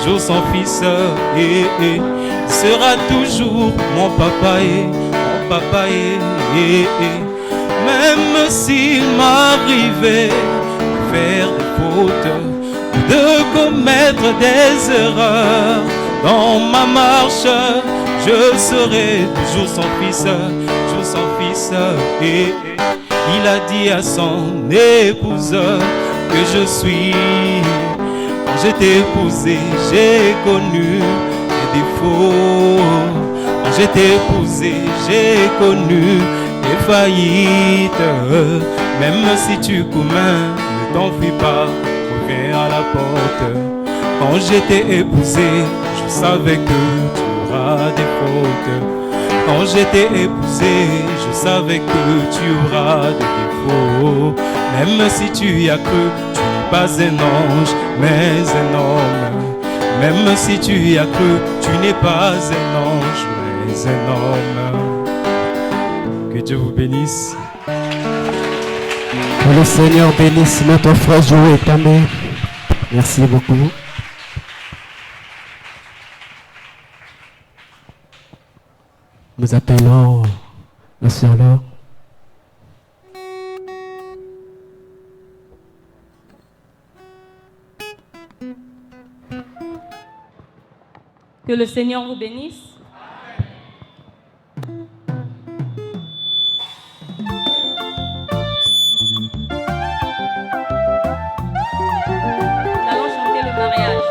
toujours son fils. sera toujours mon papa et mon papa et. Même s'il m'arrivait de faire des fautes, de commettre des erreurs dans ma marche, je serai toujours son fils, toujours son fils. Et il a dit à son épouse que je suis. Quand j'ai été épousé, j'ai connu les défauts. Quand j'ai été épousé, j'ai connu les faillites. Même si tu commets, ne t'enfuis pas, reviens à la porte. Quand j'étais épousé, je savais que tu auras des fautes. Quand j'étais épousé, je savais que tu auras des défauts. Même si tu y as cru, tu n'es pas un ange, mais un homme. Même si tu y as cru, tu n'es pas un ange, mais un homme. Que Dieu vous bénisse. Que le Seigneur bénisse notre frère Joël Tamé. Merci beaucoup. Nous appelons la sœur Laure. Que le Seigneur vous bénisse. Nous allons chanter le mariage.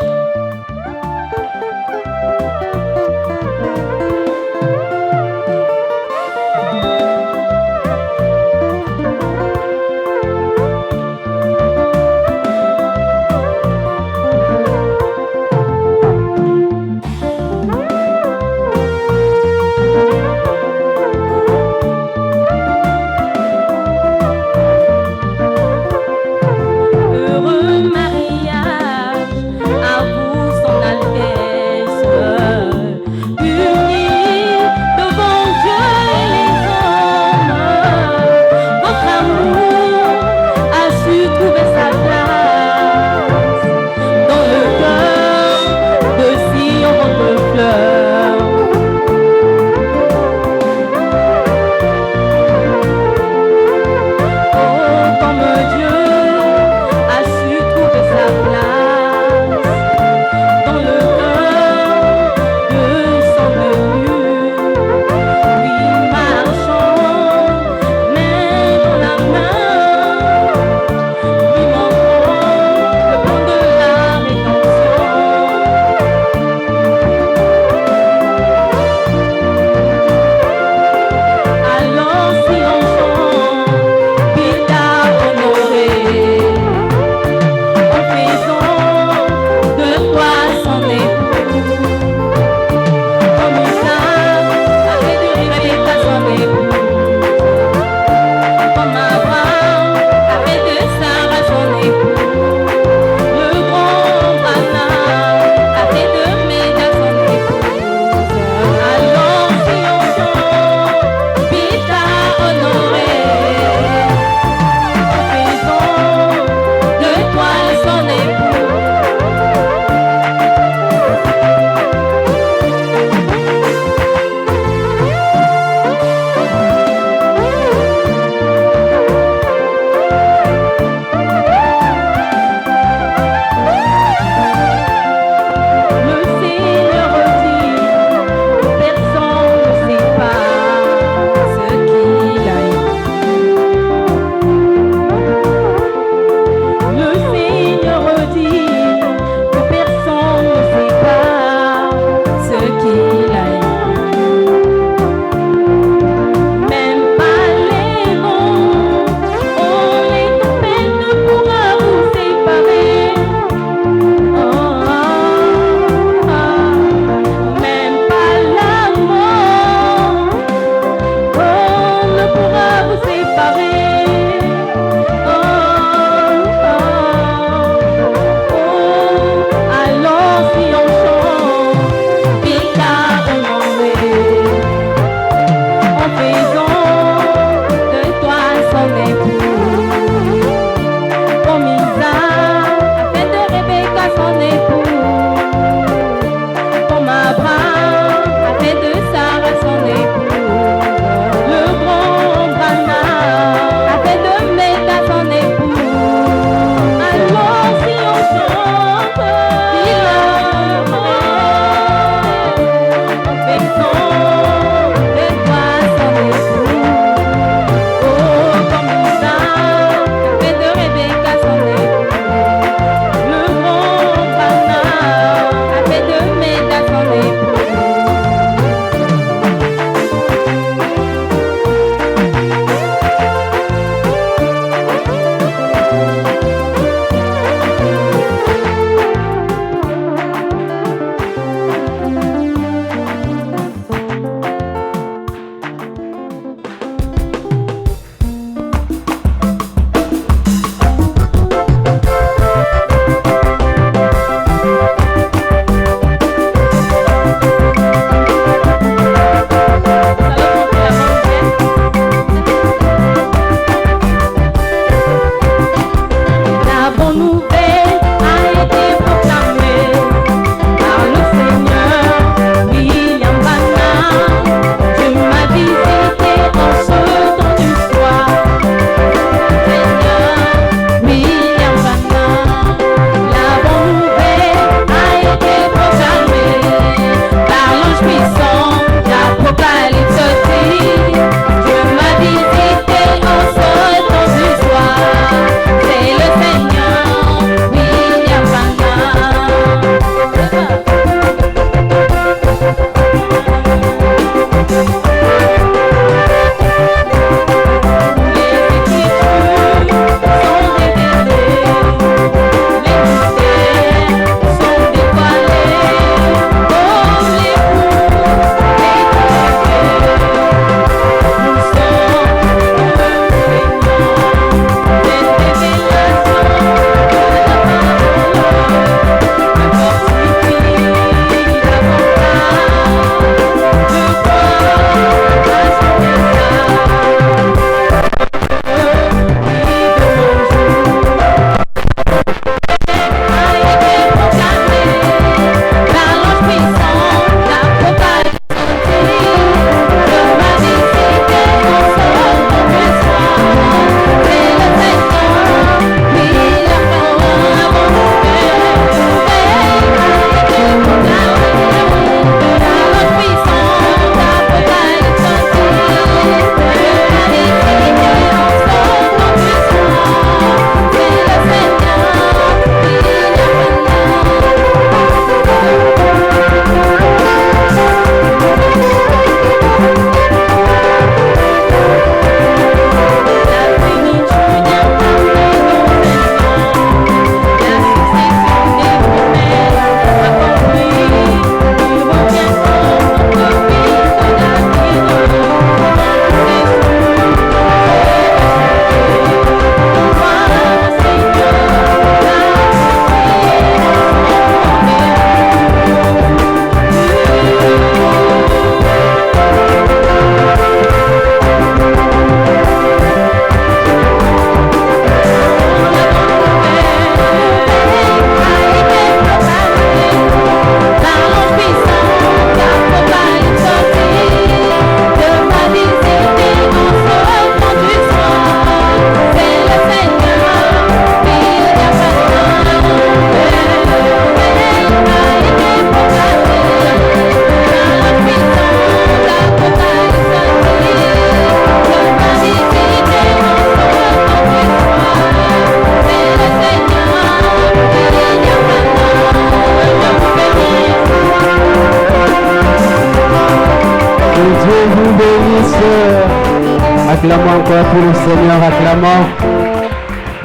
acclamons encore pour le Seigneur, acclamons.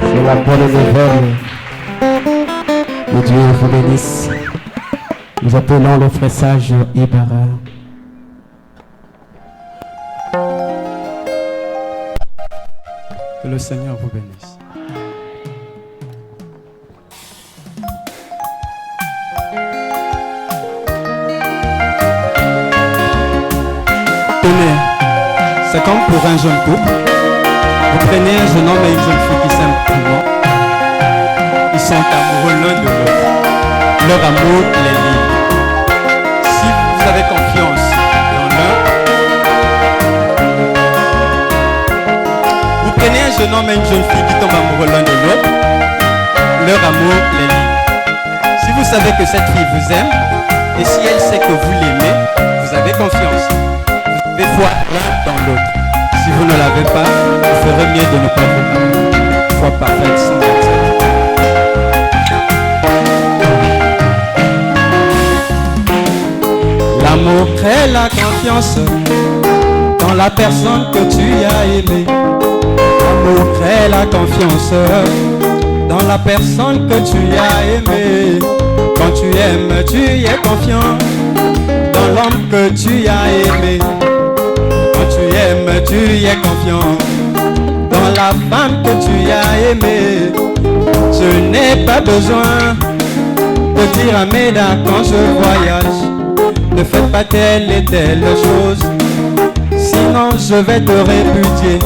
C'est la bonne nouvelle. Que Dieu vous bénisse. Nous appelons le frère sage Ibarra. Que le Seigneur vous bénisse. Tenez, c'est comme pour un jeune couple. Vous prenez un jeune homme et une jeune fille qui s'aiment vraiment. Ils sont amoureux l'un de l'autre. Leur amour les lie. Si vous avez confiance dans l'un, vous prenez un jeune homme et une jeune fille qui tombent amoureux l'un de l'autre. Leur amour les lie. Si vous savez que cette fille vous aime, et si elle sait que vous l'aimez, vous avez confiance. Vous devez foi l'un dans l'autre. Si vous ne l'avez pas, vous ferez mieux de ne pas vous aimer. Foi parfaite sans excès. L'amour crée la confiance dans la personne que tu as aimée. L'amour crée la confiance dans la personne que tu as aimée. Quand tu aimes, tu es confiant dans l'homme que tu as aimé. Quand tu aimes, tu es confiant dans la femme que tu as aimée. Je n'ai pas besoin de dire à Méda quand je voyage, ne faites pas telle et telle chose, sinon je vais te répudier.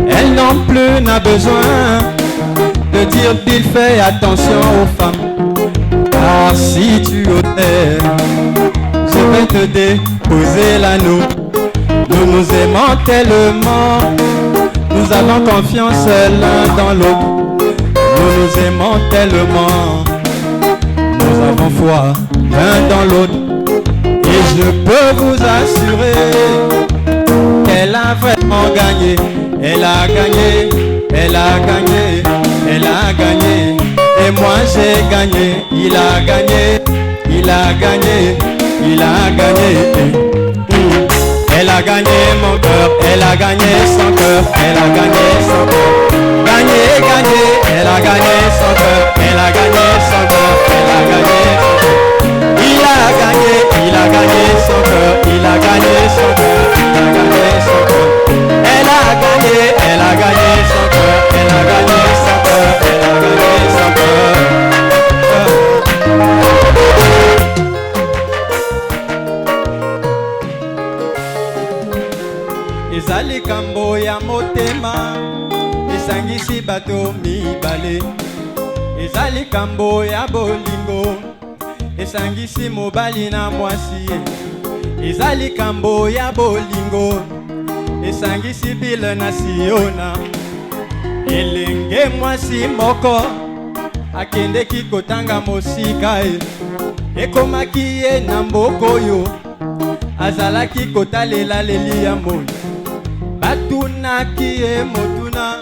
Elle non plus n'a besoin de dire qu'il fait attention aux femmes. Car si tu osais, je vais te déposer l'anneau. Nous nous aimons tellement, nous avons confiance l'un dans l'autre. Nous nous aimons tellement, nous avons foi l'un dans l'autre. Et je peux vous assurer qu'elle a vraiment gagné. Elle a gagné, elle a gagné, elle a gagné. Et moi j'ai gagné, il a gagné, il a gagné, il a gagné. Elle a gagné mon cœur, elle a gagné son cœur, elle a gagné son cœur. Gagné, gagné, elle a gagné son cœur, elle a gagné son cœur, elle a gagné son cœur. Il a gagné son cœur, il a gagné son cœur, il a gagné son cœur. Elle a gagné son cœur, elle a gagné son cœur, elle a gagné son cœur. Ezali kambo ya motema, esangisi bato mibale. Ezali kambo ya bolingo, esangisi mobali na mwasi. Ezali kambo ya bolingo, esangisi bile na siona. Elenge mwasi moko akendeki kotanga mosika ekomaki ye na mboko yo, azalaki kotalela leli ya moi. Batunaki ye motuna,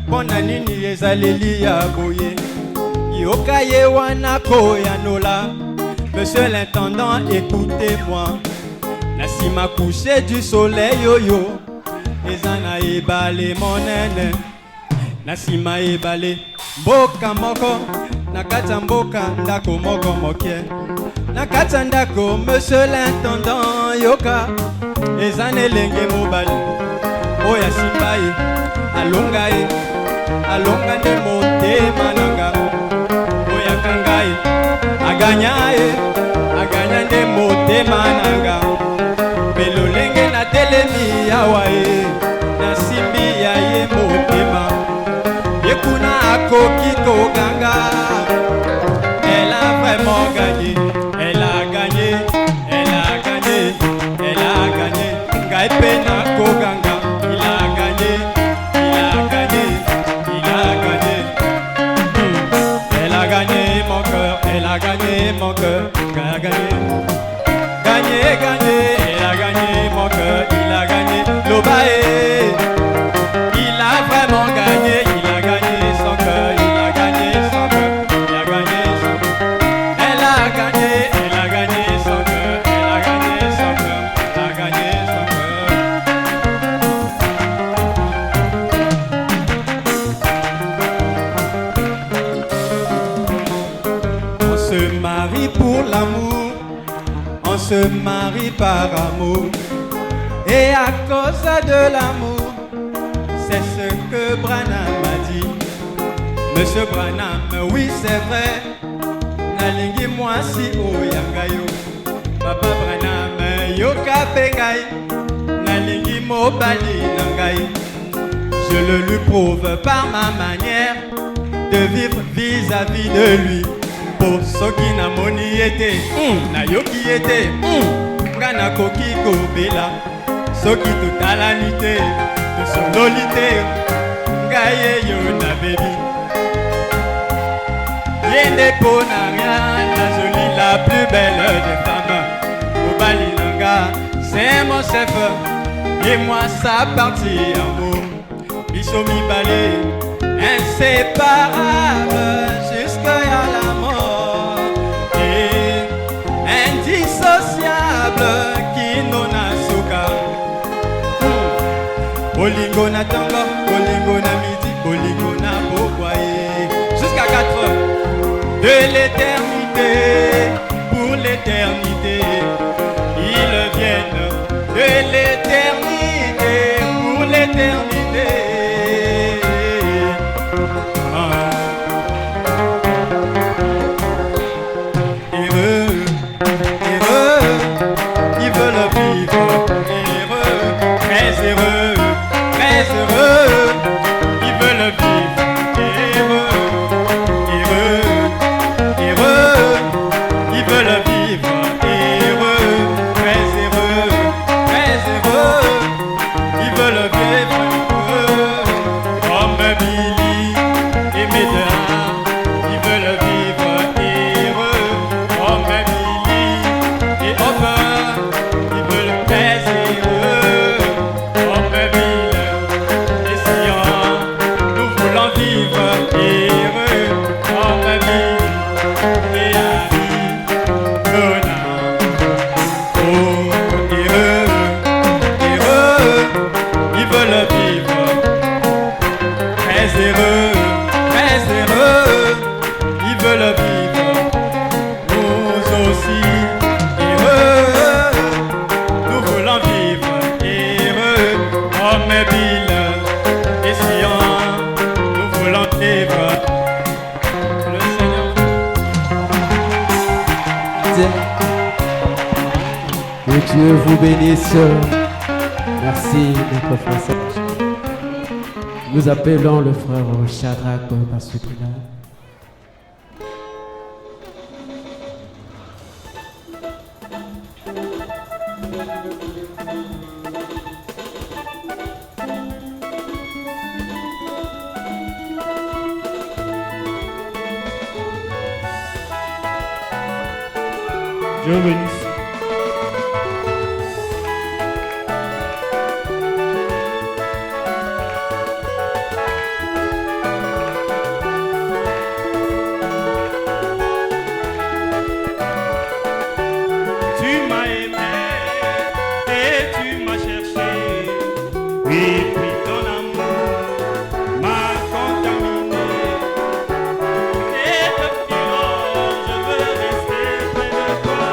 mpona nini ezaleli ya boye. Yoka ye wana koyanola, monsieur l'intendant, écoutez-moi. Nasima couché du soleil yoyo, ezana ebale monene. Nasima ebale mboka moko, nakata mboka ndako moko mokie. Nakata ndako monsieur l'intendant yoka, ezana elenge mobali. Oya simbaye, alongaye, alonga ne motema nanga. Oya kangaye, aganyaye, aganya ne motema nanga. Belolenge na telemi yawaye, na simbi ya ye motema. Yekuna akoki koganga. Elle a vraiment gagné, elle a gagné, elle a gagné, elle a gagné. Ngaipe na koganga. Elle a gagné mon cœur, elle a gagné. Gagné, gagné, elle a gagné mon cœur, il a gagné. Lobae, il a vraiment gagné, il a gagné son cœur, il a gagné se marie par amour. Et à cause de l'amour, c'est ce que Branham m'a dit. Monsieur Branham, oui c'est vrai. Nalingi moi si o yangayo. Papa Branham, yo kapengai. Nalingi mobali nangai. Je le lui prouve par ma manière de vivre vis-à-vis de lui. Pour ceux qui n'a moni été, na yo qui était, ngana koki kobela. Ceux qui tout à la nuit, de sololité, ngaye yo na baby. Yende ponanga, la jolie, la plus belle des femmes. Mobali nanga, c'est mon chef, et moi sa partie amour. Bisomi balé, inséparable jusqu'à la mort. Et indissociable qui non a souka. Bolingo na tango, bolingo na midi, bolingo na boboye. Jusqu'à 4 heures de l'éternité, pour l'éternité. Ils viennent de l'éternité, pour l'éternité. Que Dieu vous bénisse. Merci, notre frère Serge. Nous appelons le frère Shadrach Basukila. Dieu bénisse. Je veux rester près de toi.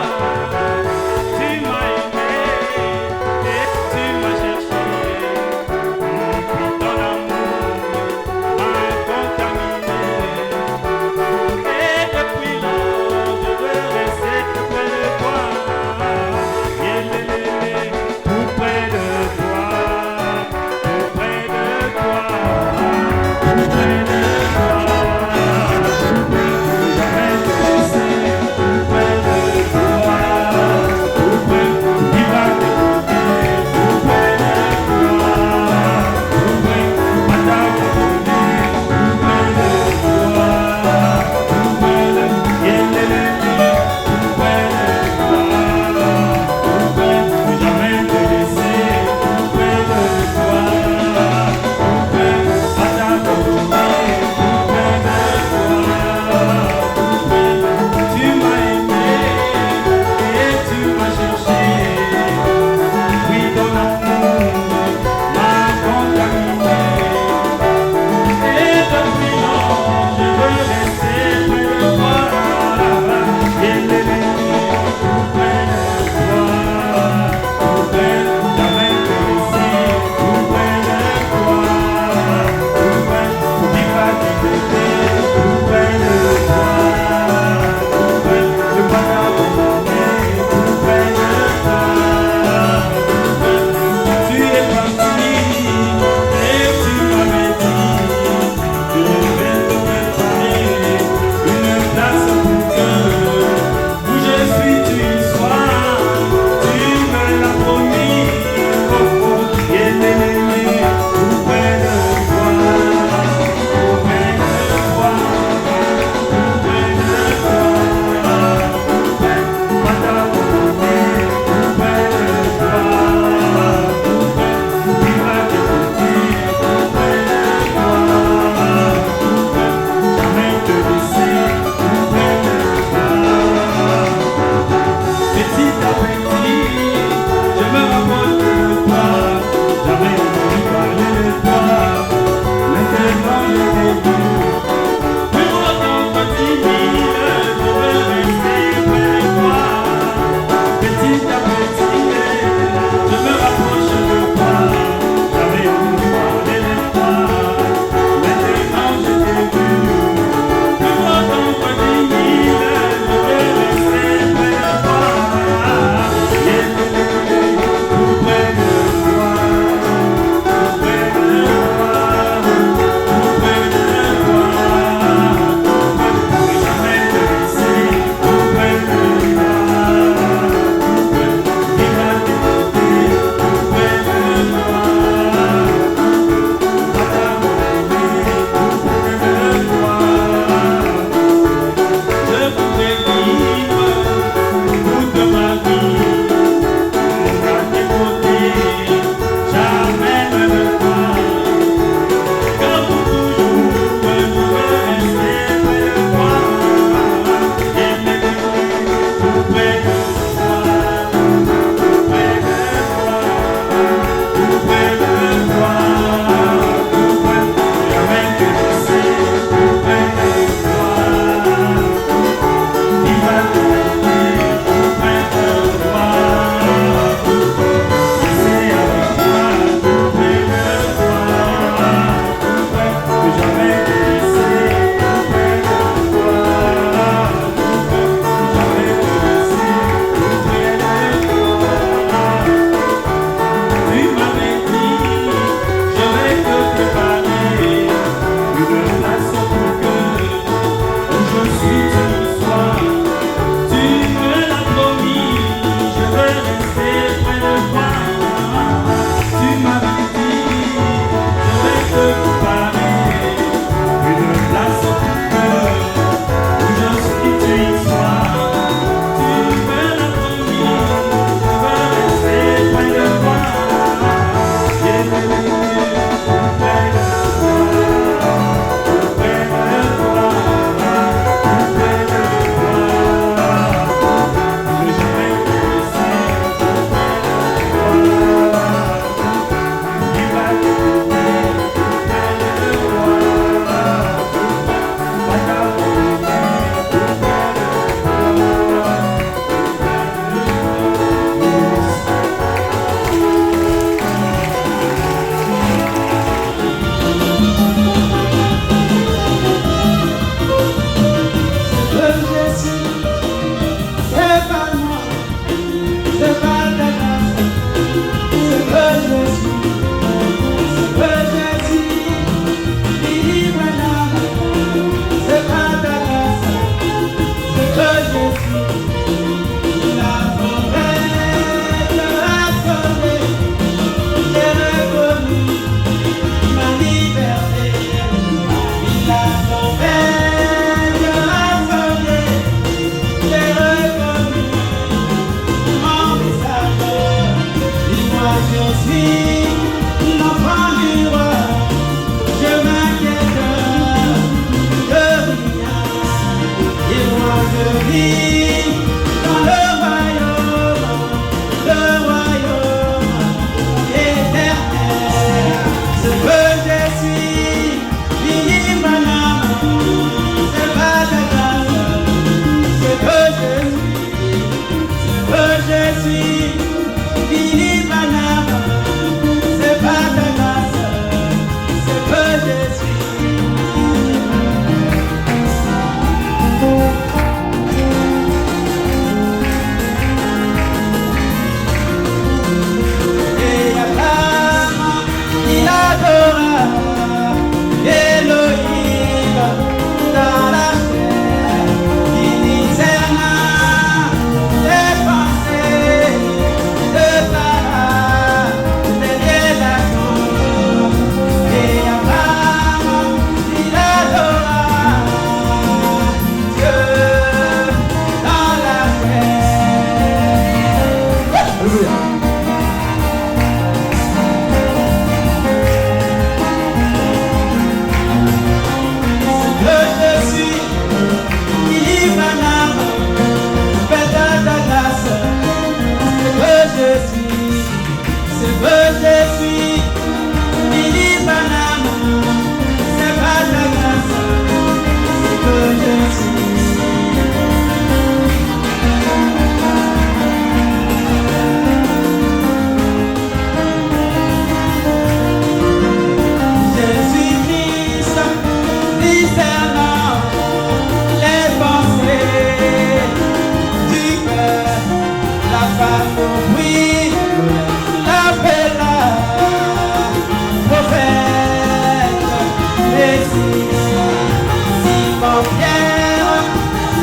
Simon Pierre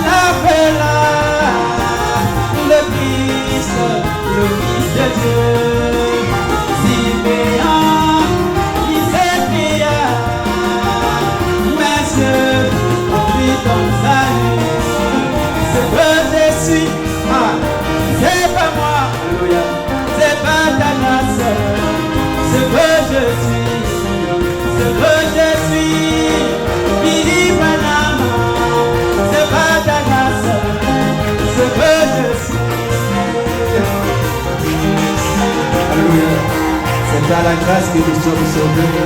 l'appela le Fils de Dieu. Siméon, il s'écria, Monsieur, oublie ton salut. Ce que je suis, c'est pas moi, c'est pas ta grâce. Ce que je suis, c'est à la grâce que nous sommes sauvés.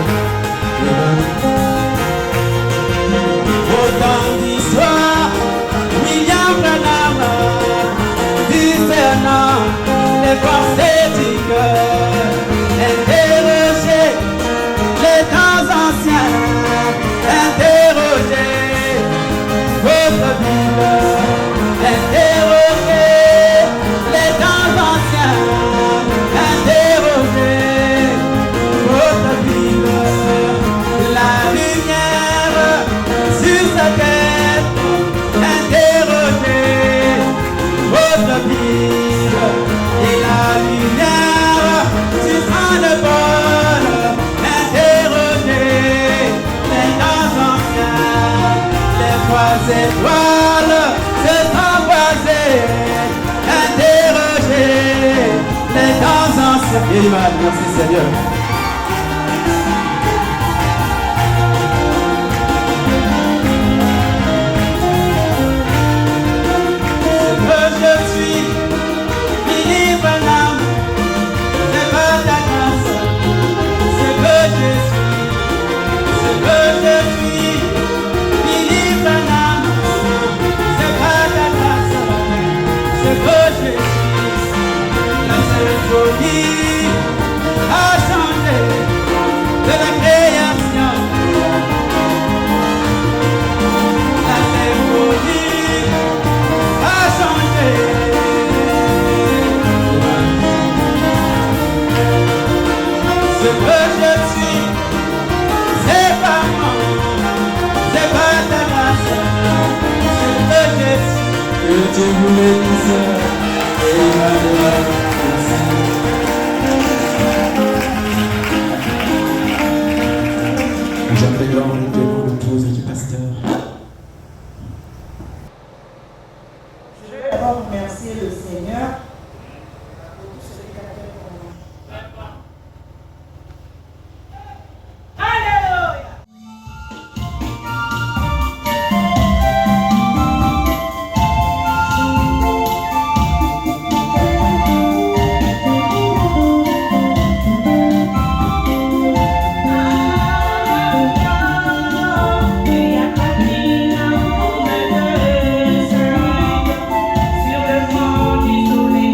Autant d'histoires, William Branham, discernant les pensées du cœur, interroger les temps anciens, interroger votre Bible, interroger les temps anciens, interroger votre Bible, la lumière sur sa tête, interroger votre Bible, et la lumière sur son épaule, interroger les temps anciens, les trois étoiles se sont croisées, interroger les temps anciens. Et merci Seigneur. Je suis Billy Branham, c'est pas ta grâce, c'est que je suis, c'est que je suis Billy Branham, c'est pas ta grâce, c'est que je suis. La symphonie a changé de la création, la symphonie a changé. Ce que je suis, c'est pas moi, c'est pas ta grâce, c'est que je suis. Que Dieu vous bénisse et Emmanuel. Nous appelons l'épouse du pasteur. Je vais d'abord remercier le Seigneur pour tout ce qu'il a fait pour moi. Alléluia! Sur le vent du soleil.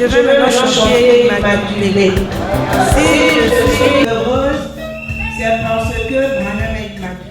je vais maintenant chanter Immaculée. Si je suis heureuse, c'est parce que Branham est immaculé.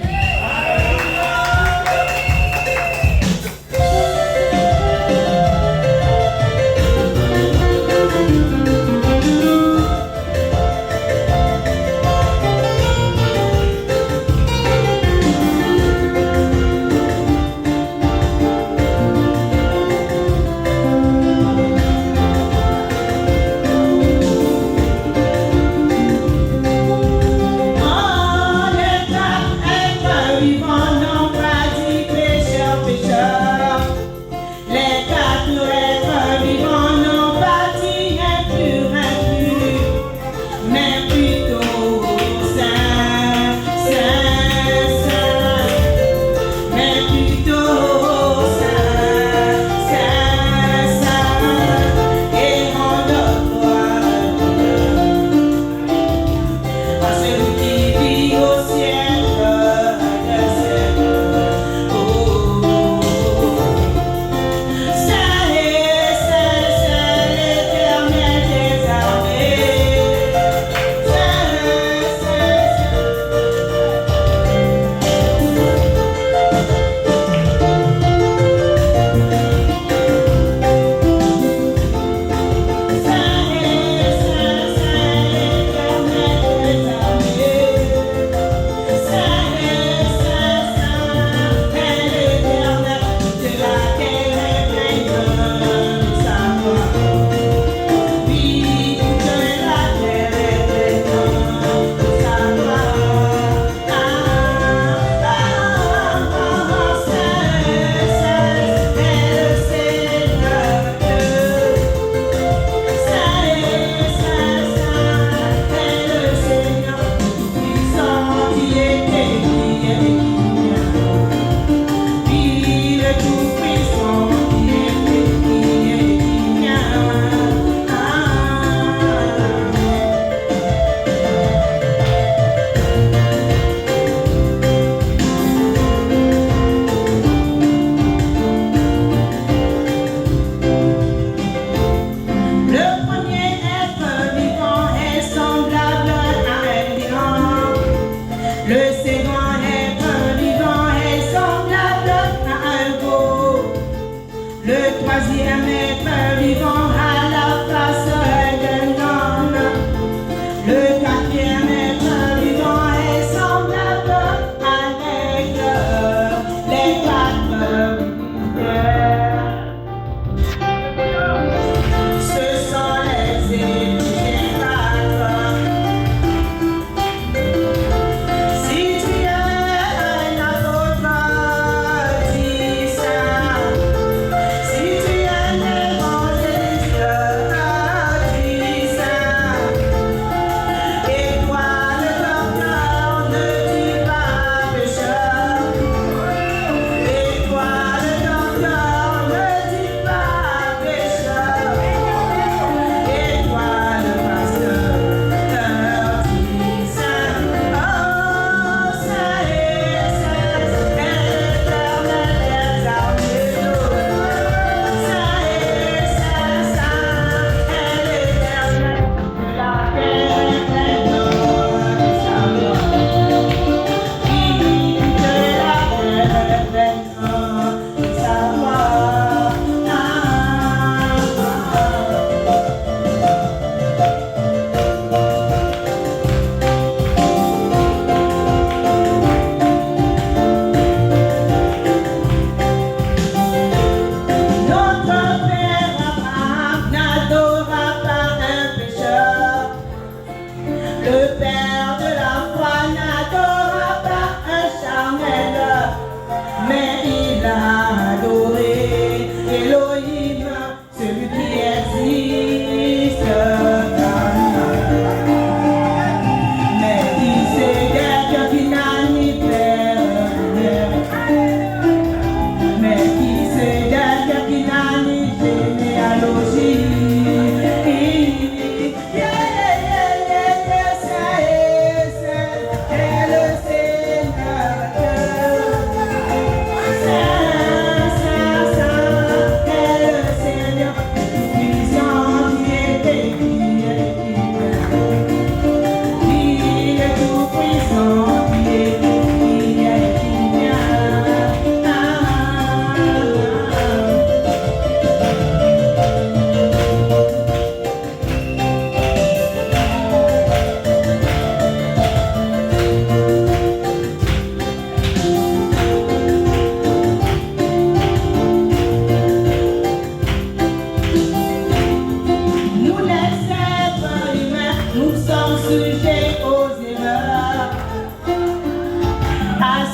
Si tu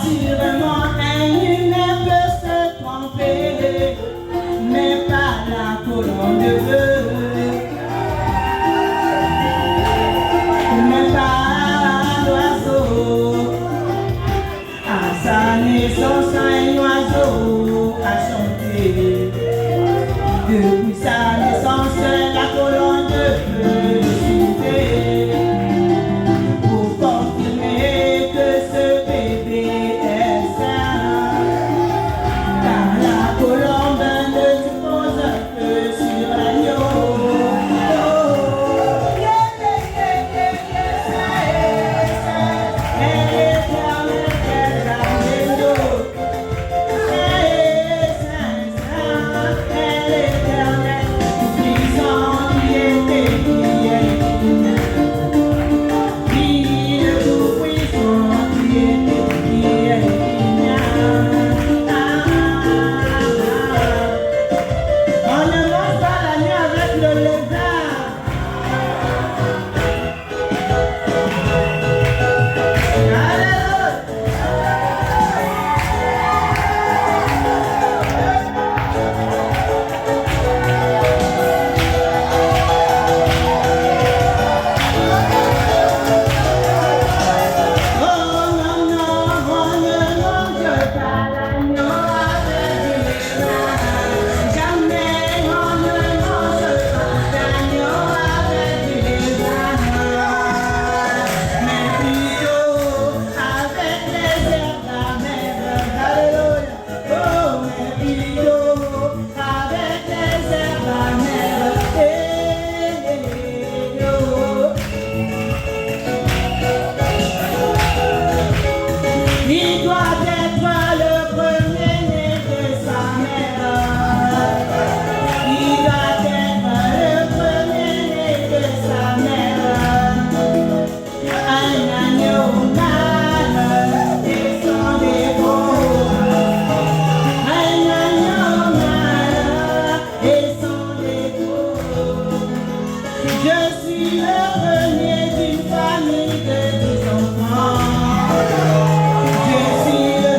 Assurément, un humain peut se tromper, mais pas la colombe de feu, mais pas l'oiseau. À sa naissance, un oiseau a chanté. Depuis sa naissance, la colombe de feu chantait pour confirmer que ce bébé est sain. Car la colombe ne se pose que sur l'agneau. Je suis le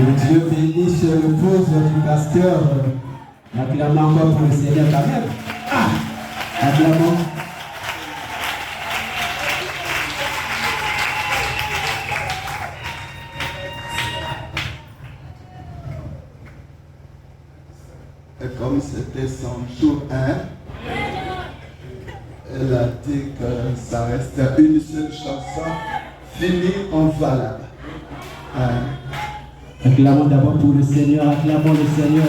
Dieu bénisse l'épouse du pasteur. Acclamons encore pour le Seigneur quand même. Acclamons. Et comme c'était son jour 1, elle a dit que ça reste une seule chanson finie en valable. Acclamons d'abord pour le Seigneur, acclamons le Seigneur.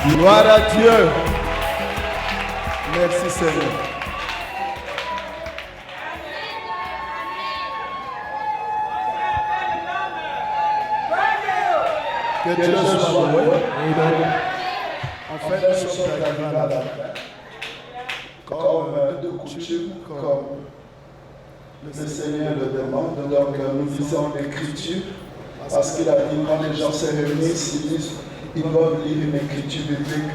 Gloire à Dieu. Merci Seigneur. Que Dieu soit loué. En fait, nous sommes arrivés à la fin. Comme de coutume, comme le Seigneur le demande. Donc nous lisons l'Écriture. Parce qu'il a dit, quand les gens se réunissent, ils doivent lire une écriture biblique.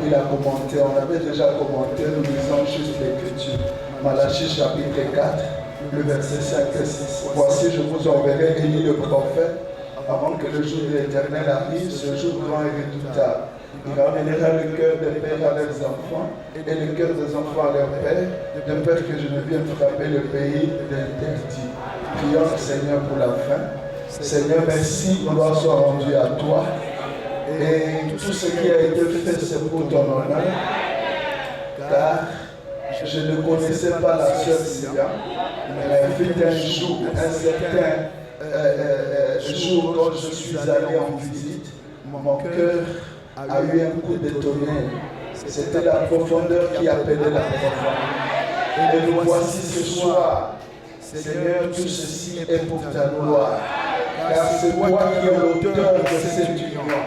Il a commenté, on avait déjà commenté, nous lisons juste l'écriture. Malachie chapitre 4, le verset 5 et 6. Voici, je vous enverrai Élie le prophète, avant que le jour de l'Éternel arrive, ce jour grand et redoutable. Il ramènera le cœur des pères à leurs enfants et le cœur des enfants à leurs pères, de peur que je ne vienne frapper le pays d'interdit. Prions le Seigneur pour la fin. Seigneur, merci, gloire soit rendue à toi. Et tout ce qui a été fait, c'est pour ton honneur. Car je ne connaissais pas la sœur Sia, mais il fut un jour, un certain jour, quand je suis allé en visite, mon cœur a eu un coup de tonnerre. C'était la profondeur qui appelait la profondeur. Et nous voici ce soir. Seigneur, tout ceci est pour ta gloire. Car c'est toi qui es l'auteur de cette union.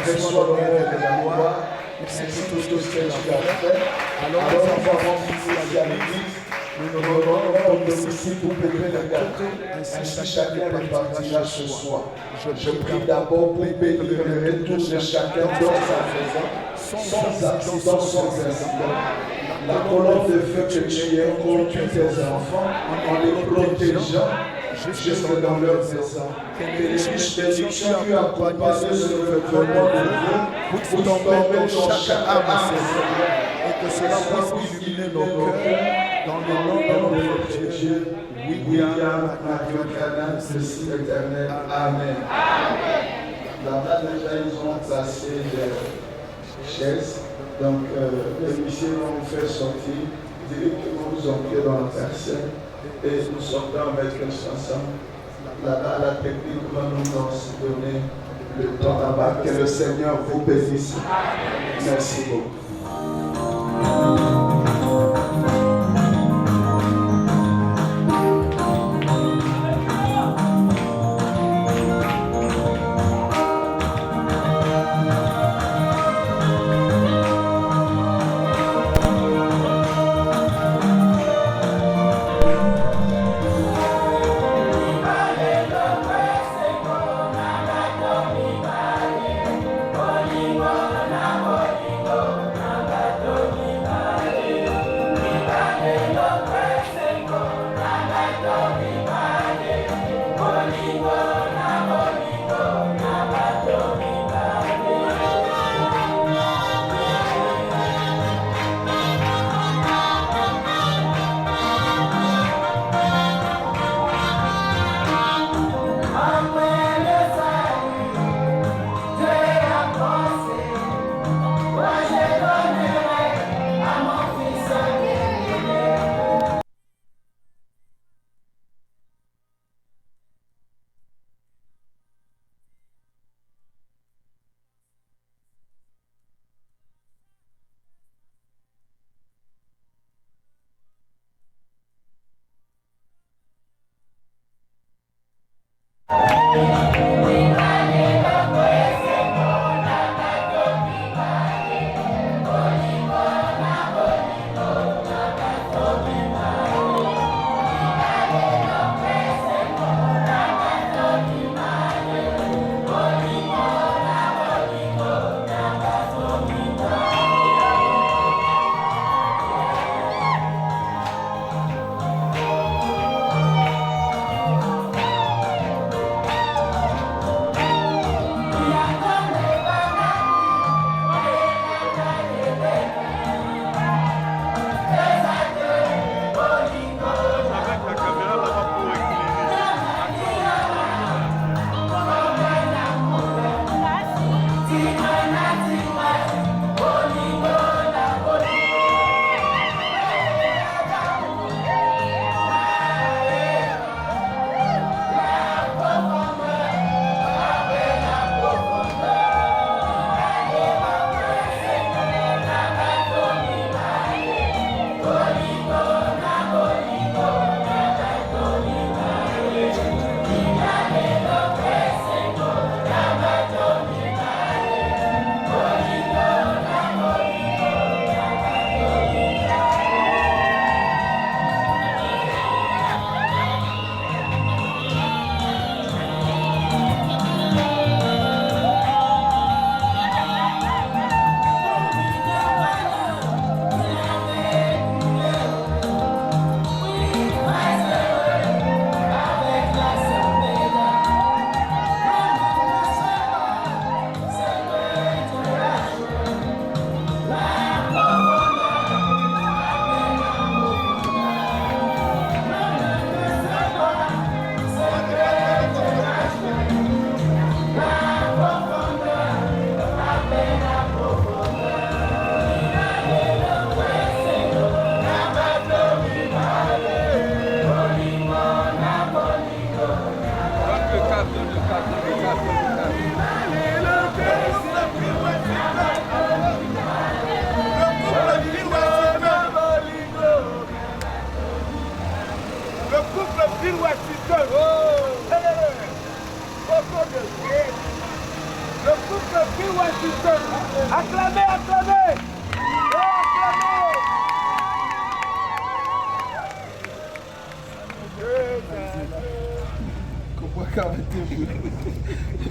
Reçois l'honneur et la gloire. Merci pour tout ce que tu as fait. Alors nous avons ici à l'église. Nous nous rendons au domicile pour bénir le gâteau. Ainsi chacun repartira ce soir. Je prie d'abord pour bénir le retour de chacun dans sa maison, sans accident, sans incident. La colonne de feu que tu as conduit tes enfants en les protégeant jusque dans leur maison. Que les riches bénédictions lui accompagnent ce revêtement de Dieu pour tomber dans chaque âme, Seigneur, et que cela puisse illuminer nos cœurs dans le nom de notre Dieu. William Mario-Canan, le signe éternel. Amen. Là-bas, déjà, ils ont placé des chaises. Donc, les musiciens vont vous faire sortir, directement vous entrer dans la personne et nous sortons avec une chanson. Là-bas, la technique va nous donner le temps là-bas. Que le Seigneur vous bénisse. Merci beaucoup.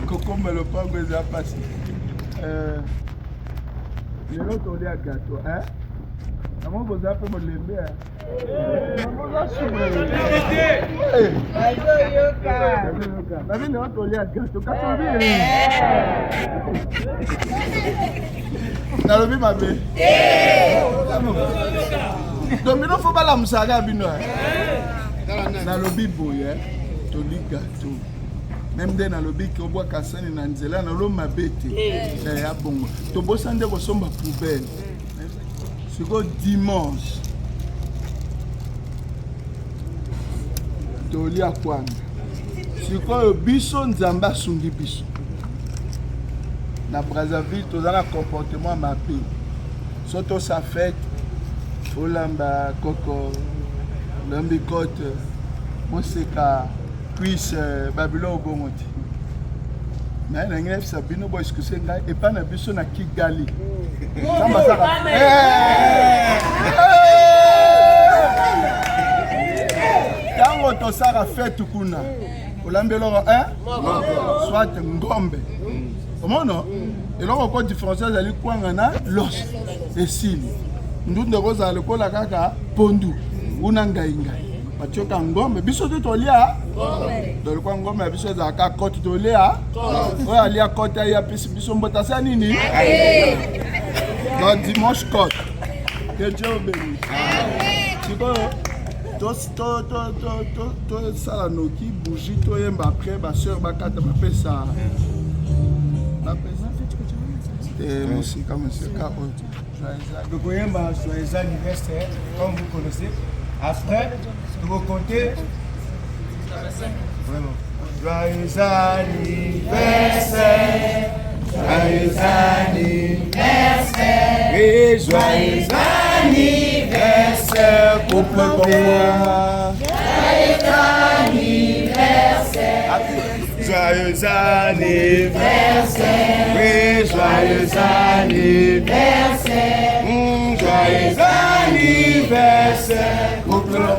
Kokomba le pango eza passé. Lelo toli ya gâteau, hein? Comment vous appelez mon lembe? Comment vous assumez? La vie n'est toli ya gâteau. Nalobi mabe. Donc il ne faut pas la moussaka bino. Nalobi boye, toli gâteau. Même dès nalobi ki obwa kasani na nzela nalo mabete. Ya bongo. To bosande ko somba poubelle. Siko dimanche. Toli akwanga. Siko biso nzamba sungi biso. Na Brazzaville tozala comportement mabe. Soto sa fête olamba koko lambi côte moseka puisse Babylone obongoti. Mais na ngef sabino boy que c'est ngai et pas na biso na Kigali. Samba saka. Tango to saka fête kuna. Olambelo hein? Soit ngombe. Comment non? Et là on compte différencier ali kwanga na los et sili. Ndunde koza lekola kaka pondu. Una ngai ngai. Batioka ngombe biso to tolia donc kwa ngombe biso za ka côte tolia oya alia côte ya biso mbota sa nini donc dimanche côte que Dieu bénisse siko to sala noki bougie to yemba après ba sœur ba kata ba pesa musique comme c'est donc yemba joyeux anniversaire comme vous connaissez. Après, vous comptez vraiment. Joyeux anniversaire, joyeux anniversaire, et joyeux anniversaire, couple pour moi. Joyeux anniversaire, joyeux anniversaire, et joyeux anniversaire, joyeux anniversaire. Joyeux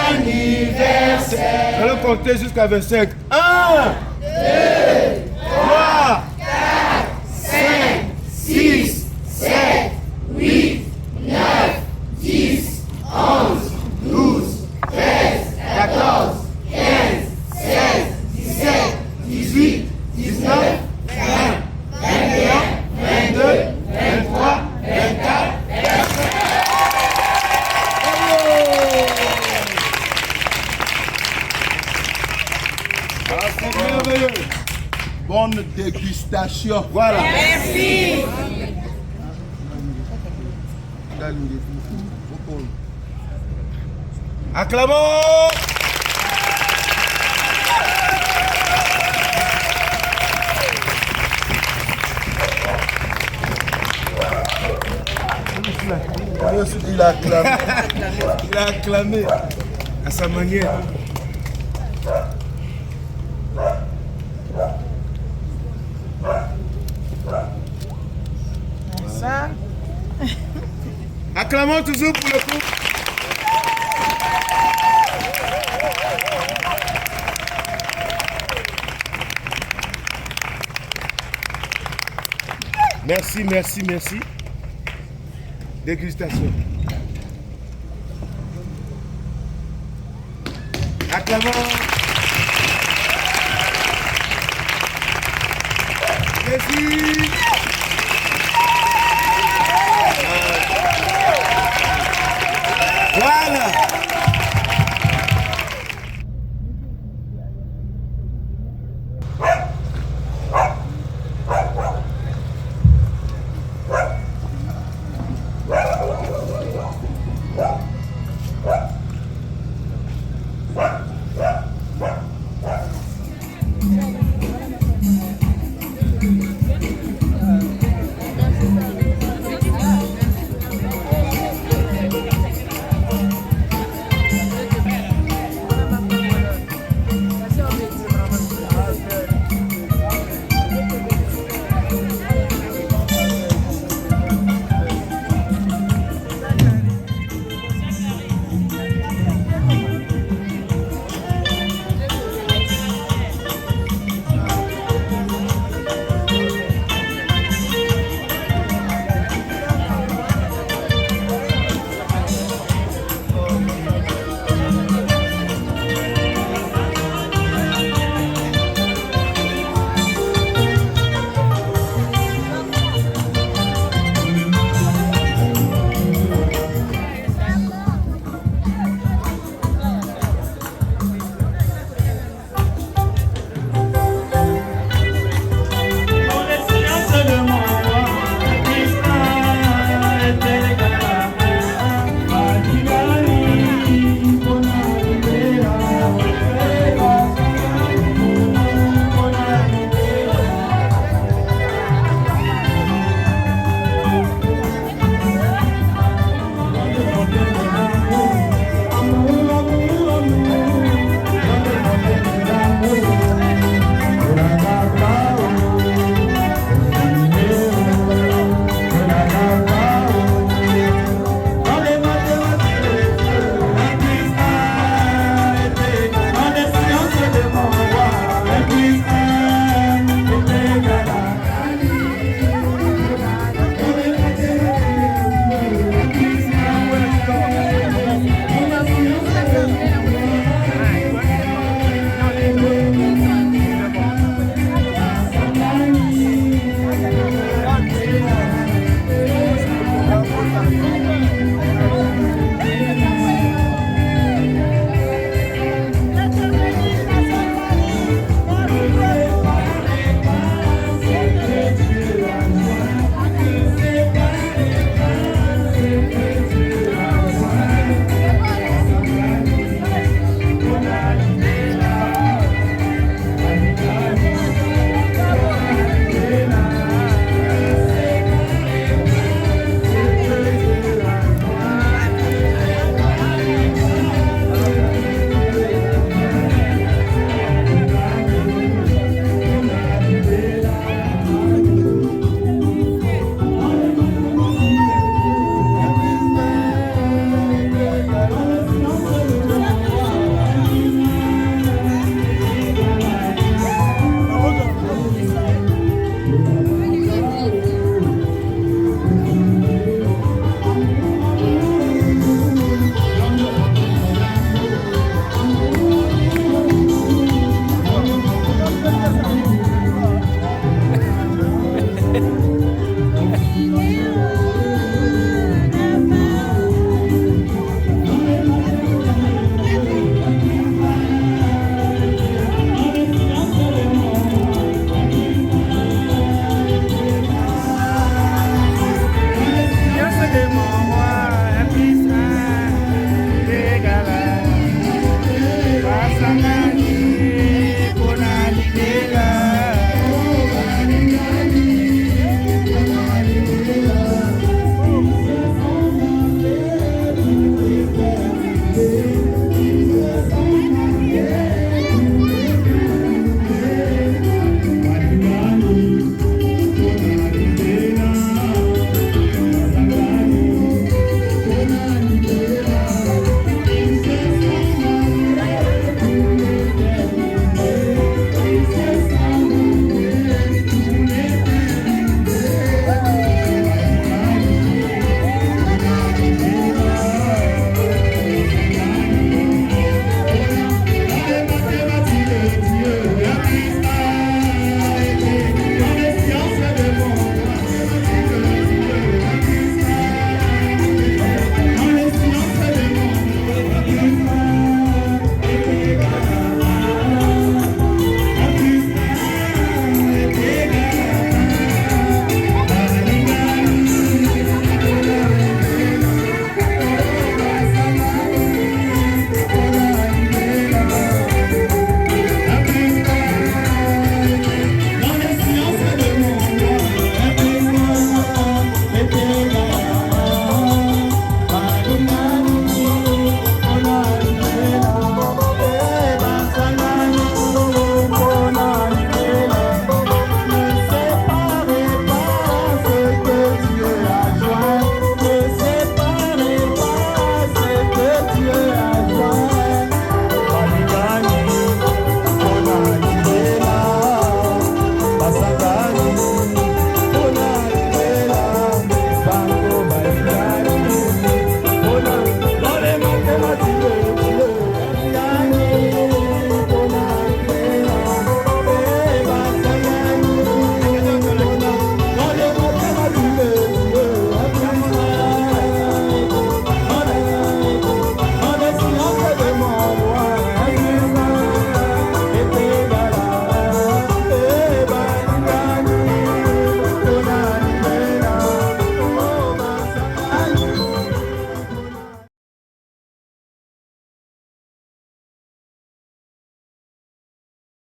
anniversaire. Allons compter jusqu'à 25. 1, 2, 3, 4, 5, 6, 7, 8, 9, 10, 11, 12, 13, 14, 15, 16, 17, 18, 19, 20, 21, 22, 23, 24, 25. Bonne dégustation. Voilà. Merci. Acclamons. Il a acclamé. Il a acclamé à sa manière. Ça. Acclamons toujours pour le couple. Merci, merci, merci. Dégustation. Acclamons. Merci.